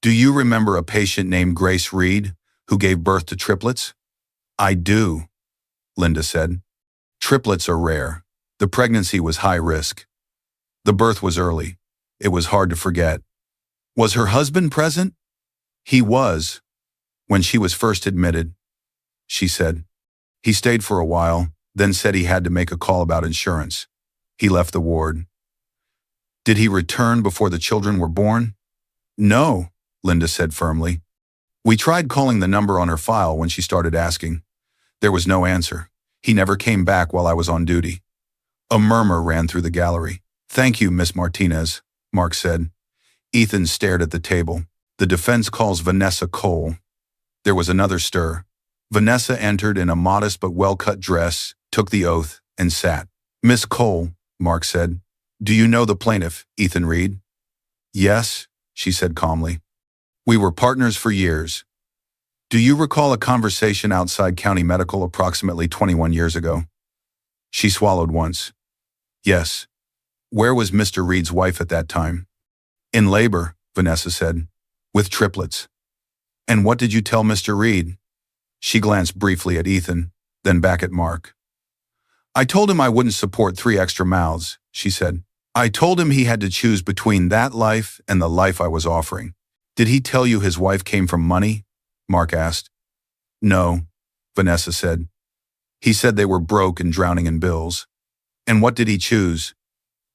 "Do you remember a patient named Grace Reed who gave birth to triplets?" "I do," Linda said. "Triplets are rare. The pregnancy was high risk. The birth was early. It was hard to forget." "Was her husband present?" "He was, when she was first admitted," she said. "He stayed for a while, then said he had to make a call about insurance. He left the ward." "Did he return before the children were born?" "No," Linda said firmly. "We tried calling the number on her file when she started asking. There was no answer. He never came back while I was on duty." A murmur ran through the gallery. "Thank you, Miss Martinez," Mark said. Ethan stared at the table. "The defense calls Vanessa Cole." There was another stir. Vanessa entered in a modest but well-cut dress, took the oath, and sat. "Miss Cole," Mark said, "do you know the plaintiff, Ethan Reed?" "Yes," she said calmly. "We were partners for years." "Do you recall a conversation outside County Medical approximately 21 years ago?" She swallowed once. "Yes." "Where was Mr. Reed's wife at that time?" "In labor," Vanessa said, "with triplets." "And what did you tell Mr. Reed?" She glanced briefly at Ethan, then back at Mark. "I told him I wouldn't support 3 extra mouths," she said. "I told him he had to choose between that life and the life I was offering." "Did he tell you his wife came from money?" Mark asked. "No," Vanessa said. "He said they were broke and drowning in bills." "And what did he choose?"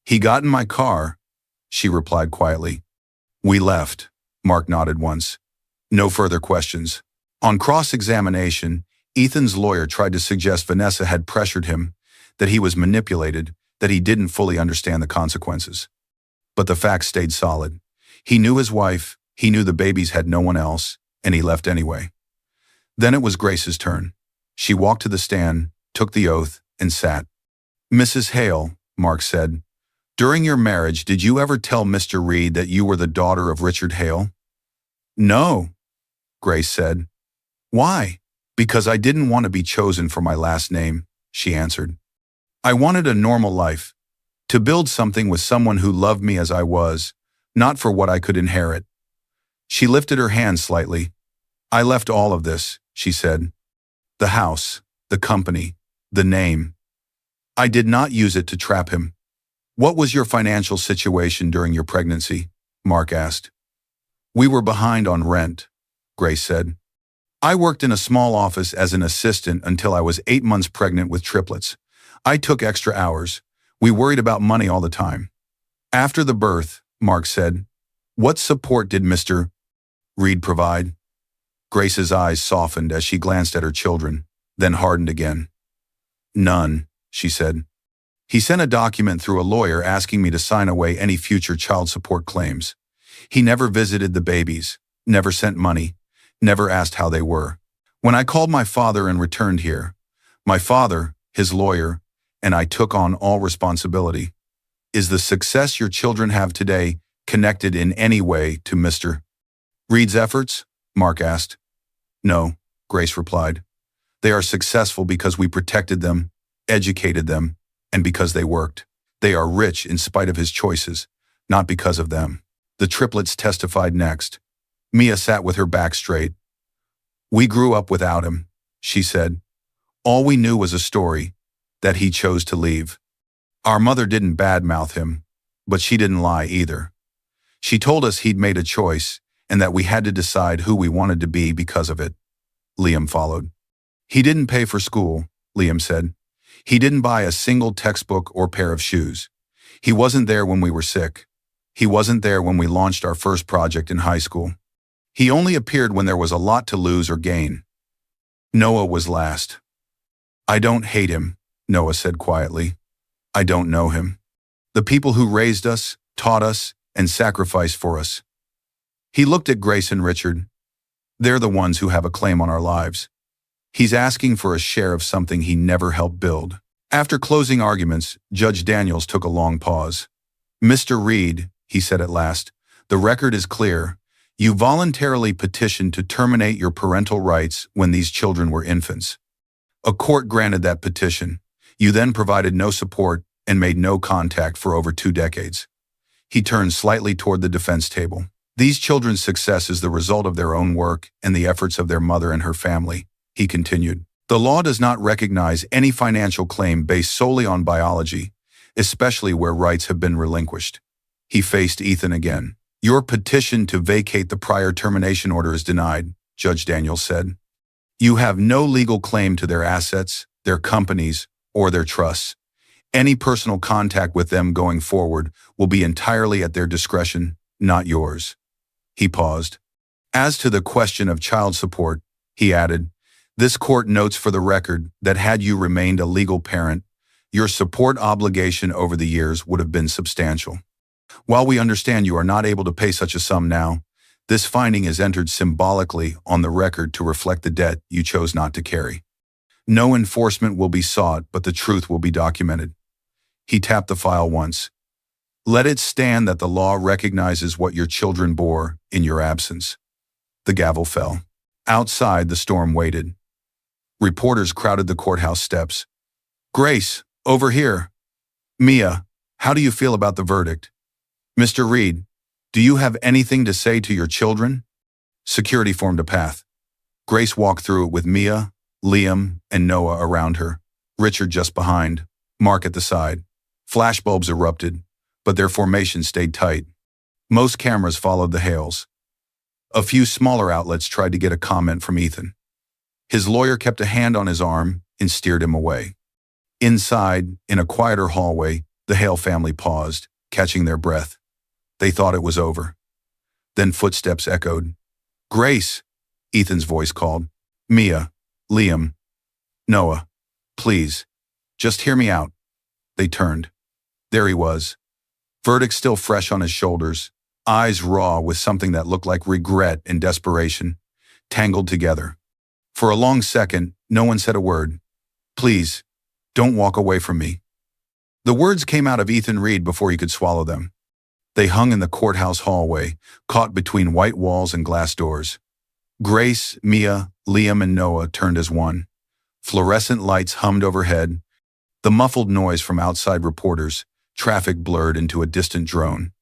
"He got in my car," she replied quietly. "We left," Mark nodded once. No further questions. On cross-examination, Ethan's lawyer tried to suggest Vanessa had pressured him, that he was manipulated, that he didn't fully understand the consequences. But the facts stayed solid. He knew his wife, he knew the babies had no one else, and he left anyway. Then it was Grace's turn. She walked to the stand, took the oath, and sat. "Mrs. Hale," Mark said, "during your marriage, did you ever tell Mr. Reed that you were the daughter of Richard Hale?" "No," Grace said. "Why?" "Because I didn't want to be chosen for my last name," she answered. "I wanted a normal life, to build something with someone who loved me as I was, not for what I could inherit." She lifted her hand slightly. "I left all of this," she said. "The house, the company, the name. I did not use it to trap him." "What was your financial situation during your pregnancy?" Mark asked. "We were behind on rent," Grace said. "I worked in a small office as an assistant until I was 8 months pregnant with triplets. I took extra hours. We worried about money all the time." "After the birth," Mark said, "what support did Mr. Reed provide?" Grace's eyes softened as she glanced at her children, then hardened again. "None," she said. "He sent a document through a lawyer asking me to sign away any future child support claims. He never visited the babies, never sent money, never asked how they were. When I called my father and returned here, my father, his lawyer, and I took on all responsibility. Is the success your children have today connected in any way to Mr. Reed's efforts?" Mark asked. "No," Grace replied. "They are successful because we protected them, educated them, and because they worked. They are rich in spite of his choices, not because of them." The triplets testified next. Mia sat with her back straight. "We grew up without him," she said. "All we knew was a story, that he chose to leave. Our mother didn't badmouth him, but she didn't lie either. She told us he'd made a choice and that we had to decide who we wanted to be because of it." Liam followed. "He didn't pay for school," Liam said. "He didn't buy a single textbook or pair of shoes. He wasn't there when we were sick. He wasn't there when we launched our first project in high school. He only appeared when there was a lot to lose or gain." Noah was last. "I don't hate him," Noah said quietly. "I don't know him. The people who raised us, taught us, and sacrificed for us." He looked at Grace and Richard. "They're the ones who have a claim on our lives. He's asking for a share of something he never helped build." After closing arguments, Judge Daniels took a long pause. "Mr. Reed," he said at last, "the record is clear. You voluntarily petitioned to terminate your parental rights when these children were infants. A court granted that petition. You then provided no support and made no contact for over 2 decades. He turned slightly toward the defense table. These children's success is the result of their own work and the efforts of their mother and her family, he continued. The law does not recognize any financial claim based solely on biology, especially where rights have been relinquished. He faced Ethan again. Your petition to vacate the prior termination order is denied, Judge Daniels said. You have no legal claim to their assets, their companies, or their trusts. Any personal contact with them going forward will be entirely at their discretion, not yours. He paused. As to the question of child support, he added, this court notes for the record that had you remained a legal parent, your support obligation over the years would have been substantial. While we understand you are not able to pay such a sum now, this finding is entered symbolically on the record to reflect the debt you chose not to carry. No enforcement will be sought, but the truth will be documented. He tapped the file once. Let it stand that the law recognizes what your children bore in your absence. The gavel fell. Outside, the storm waited. Reporters crowded the courthouse steps. Grace, over here. Mia, how do you feel about the verdict? Mr. Reed, do you have anything to say to your children? Security formed a path. Grace walked through it with Mia, Liam, and Noah around her, Richard just behind, Mark at the side. Flashbulbs erupted, but their formation stayed tight. Most cameras followed the hails. A few smaller outlets tried to get a comment from Ethan. His lawyer kept a hand on his arm and steered him away. Inside, in a quieter hallway, the Hale family paused, catching their breath. They thought it was over. Then footsteps echoed. Grace, Ethan's voice called. Mia, Liam, Noah, please, just hear me out. They turned. There he was. Verdict still fresh on his shoulders, eyes raw with something that looked like regret and desperation, tangled together. For a long second, no one said a word. Please, don't walk away from me. The words came out of Ethan Reed before he could swallow them. They hung in the courthouse hallway, caught between white walls and glass doors. Grace, Mia, Liam, and Noah turned as one. Fluorescent lights hummed overhead. The muffled noise from outside reporters, traffic blurred into a distant drone.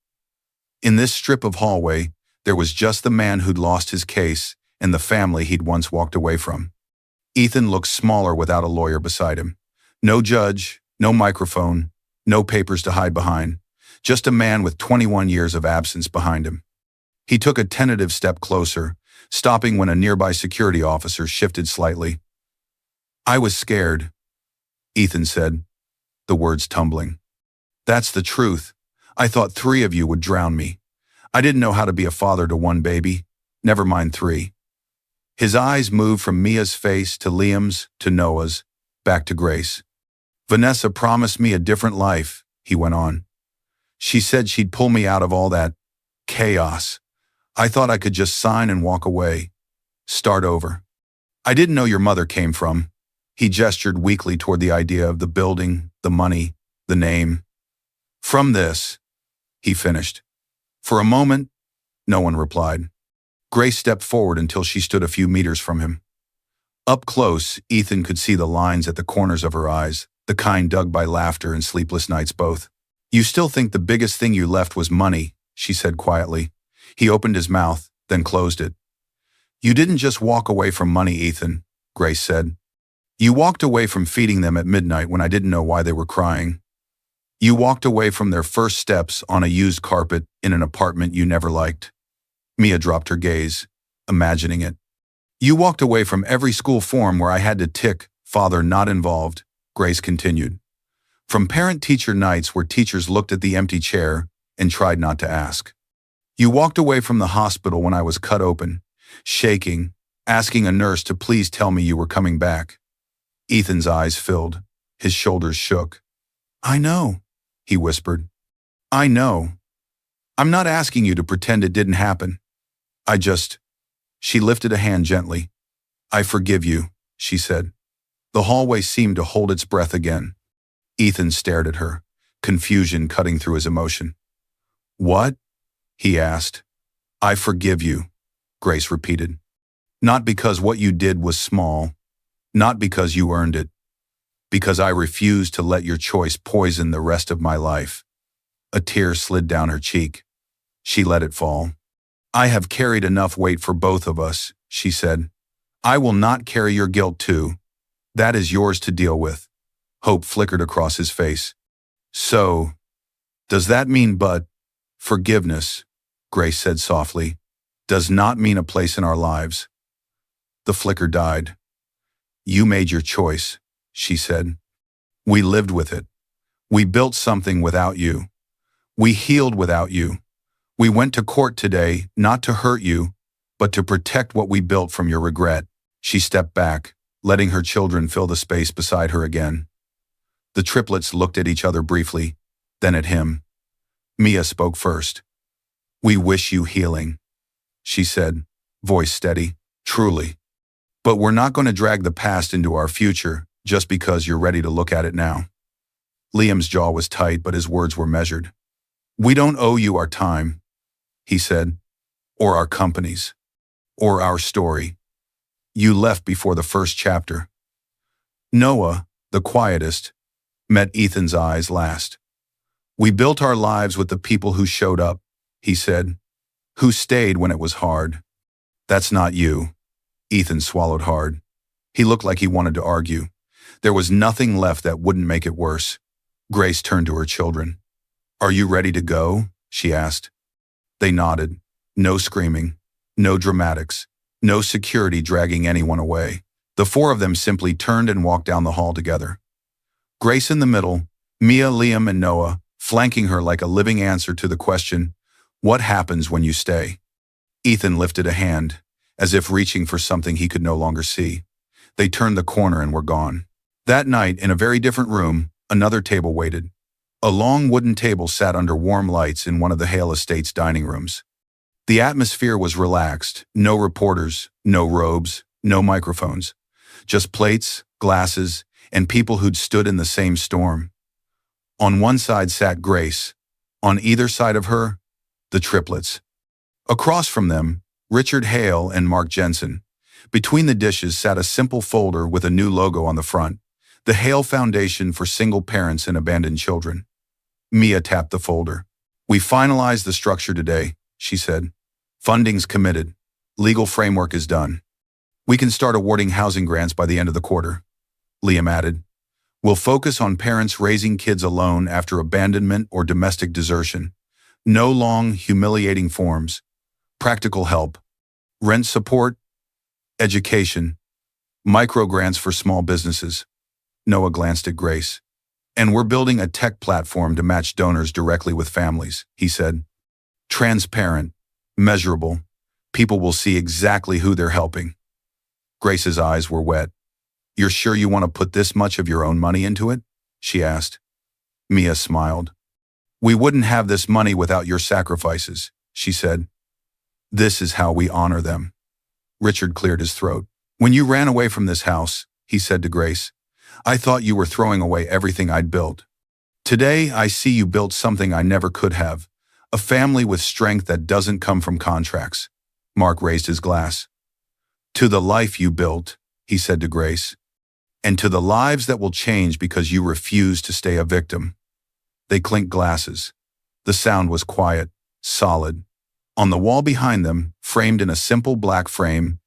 In this strip of hallway, there was just the man who'd lost his case and the family he'd once walked away from. Ethan looked smaller without a lawyer beside him. No judge, no microphone, no papers to hide behind. Just a man with 21 years of absence behind him. He took a tentative step closer, stopping when a nearby security officer shifted slightly. I was scared, Ethan said, the words tumbling. That's the truth. I thought 3 of you would drown me. I didn't know how to be a father to 1 baby, never mind 3. His eyes moved from Mia's face to Liam's to Noah's, back to Grace. Vanessa promised me a different life, he went on. She said she'd pull me out of all that chaos. I thought I could just sign and walk away. Start over. I didn't know your mother came from. He gestured weakly toward the idea of the building, the money, the name. From this, he finished. For a moment, no one replied. Grace stepped forward until she stood a few meters from him. Up close, Ethan could see the lines at the corners of her eyes, the kind dug by laughter and sleepless nights both. You still think the biggest thing you left was money, she said quietly. He opened his mouth, then closed it. You didn't just walk away from money, Ethan, Grace said. You walked away from feeding them at midnight when I didn't know why they were crying. You walked away from their first steps on a used carpet in an apartment you never liked. Mia dropped her gaze, imagining it. You walked away from every school form where I had to tick, father not involved, Grace continued. From parent-teacher nights where teachers looked at the empty chair and tried not to ask. You walked away from the hospital when I was cut open, shaking, asking a nurse to please tell me you were coming back. Ethan's eyes filled, his shoulders shook. I know, he whispered. I know. I'm not asking you to pretend it didn't happen. She lifted a hand gently. I forgive you, she said. The hallway seemed to hold its breath again. Ethan stared at her, confusion cutting through his emotion. What? He asked. I forgive you, Grace repeated. Not because what you did was small, not because you earned it, because I refuse to let your choice poison the rest of my life. A tear slid down her cheek. She let it fall. I have carried enough weight for both of us, she said. I will not carry your guilt too. That is yours to deal with. Hope flickered across his face. So, does that mean forgiveness, Grace said softly, does not mean a place in our lives. The flicker died. You made your choice, she said. We lived with it. We built something without you. We healed without you. We went to court today, not to hurt you, but to protect what we built from your regret. She stepped back, letting her children fill the space beside her again. The triplets looked at each other briefly, then at him. Mia spoke first. We wish you healing, she said, voice steady. Truly. But we're not going to drag the past into our future just because you're ready to look at it now. Liam's jaw was tight, but his words were measured. We don't owe you our time, he said, or our companies, or our story. You left before the first chapter. Noah, the quietest, met Ethan's eyes last. We built our lives with the people who showed up, he said, who stayed when it was hard. That's not you. Ethan swallowed hard. He looked like he wanted to argue. There was nothing left that wouldn't make it worse. Grace turned to her children. Are you ready to go? She asked. They nodded. No screaming. No dramatics. No security dragging anyone away. The four of them simply turned and walked down the hall together. Grace in the middle, Mia, Liam, and Noah, flanking her like a living answer to the question, what happens when you stay? Ethan lifted a hand, as if reaching for something he could no longer see. They turned the corner and were gone. That night, in a very different room, another table waited. A long wooden table sat under warm lights in one of the Hale Estate's dining rooms. The atmosphere was relaxed, no reporters, no robes, no microphones. Just plates, glasses, and people who'd stood in the same storm. On one side sat Grace. On either side of her, the triplets. Across from them, Richard Hale and Mark Jensen. Between the dishes sat a simple folder with a new logo on the front, the Hale Foundation for Single Parents and Abandoned Children. Mia tapped the folder. We finalized the structure today, she said. Funding's committed. Legal framework is done. We can start awarding housing grants by the end of the quarter. Liam added. We'll focus on parents raising kids alone after abandonment or domestic desertion. No long, humiliating forms. Practical help. Rent support. Education. Micro grants for small businesses. Noah glanced at Grace. And we're building a tech platform to match donors directly with families, he said. Transparent. Measurable. People will see exactly who they're helping. Grace's eyes were wet. You're sure you want to put this much of your own money into it? She asked. Mia smiled. We wouldn't have this money without your sacrifices, she said. This is how we honor them. Richard cleared his throat. When you ran away from this house, he said to Grace, I thought you were throwing away everything I'd built. Today, I see you built something I never could have, a family with strength that doesn't come from contracts. Mark raised his glass. To the life you built, he said to Grace, and to the lives that will change because you refuse to stay a victim. They clinked glasses. The sound was quiet, solid. On the wall behind them, framed in a simple black frame,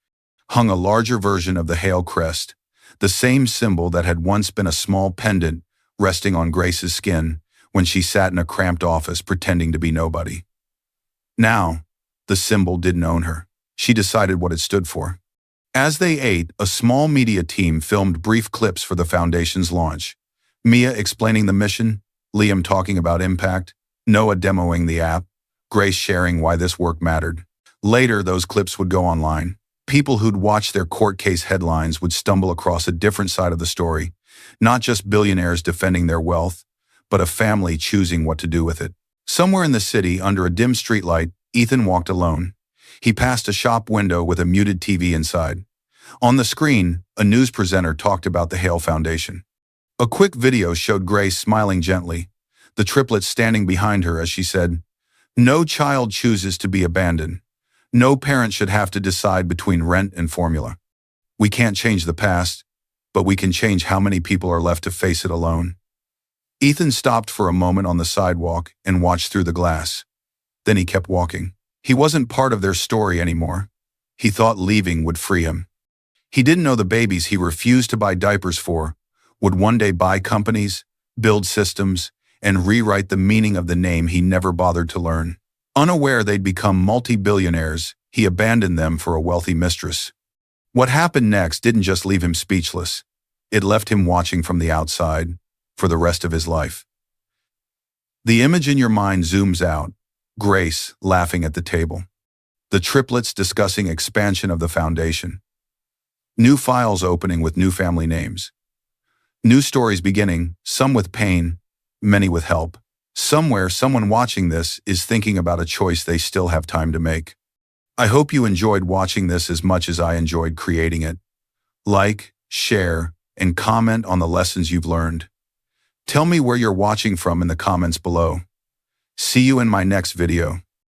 hung a larger version of the Hale crest, the same symbol that had once been a small pendant resting on Grace's skin when she sat in a cramped office pretending to be nobody. Now, the symbol didn't own her. She decided what it stood for. As they ate, a small media team filmed brief clips for the foundation's launch. Mia explaining the mission, Liam talking about impact, Noah demoing the app, Grace sharing why this work mattered. Later, those clips would go online. People who'd watched their court case headlines would stumble across a different side of the story, not just billionaires defending their wealth, but a family choosing what to do with it. Somewhere in the city, under a dim streetlight, Ethan walked alone. He passed a shop window with a muted TV inside. On the screen, a news presenter talked about the Hale Foundation. A quick video showed Grace smiling gently, the triplets standing behind her as she said, No child chooses to be abandoned. No parent should have to decide between rent and formula. We can't change the past, but we can change how many people are left to face it alone. Ethan stopped for a moment on the sidewalk and watched through the glass. Then he kept walking. He wasn't part of their story anymore. He thought leaving would free him. He didn't know the babies he refused to buy diapers for would one day buy companies, build systems, and rewrite the meaning of the name he never bothered to learn. Unaware they'd become multi-billionaires, he abandoned them for a wealthy mistress. What happened next didn't just leave him speechless. It left him watching from the outside for the rest of his life. The image in your mind zooms out. Grace laughing at the table. The triplets discussing expansion of the foundation. New files opening with new family names. New stories beginning, some with pain, many with help. Somewhere, someone watching this is thinking about a choice they still have time to make. I hope you enjoyed watching this as much as I enjoyed creating it. Like, share, and comment on the lessons you've learned. Tell me where you're watching from in the comments below. See you in my next video.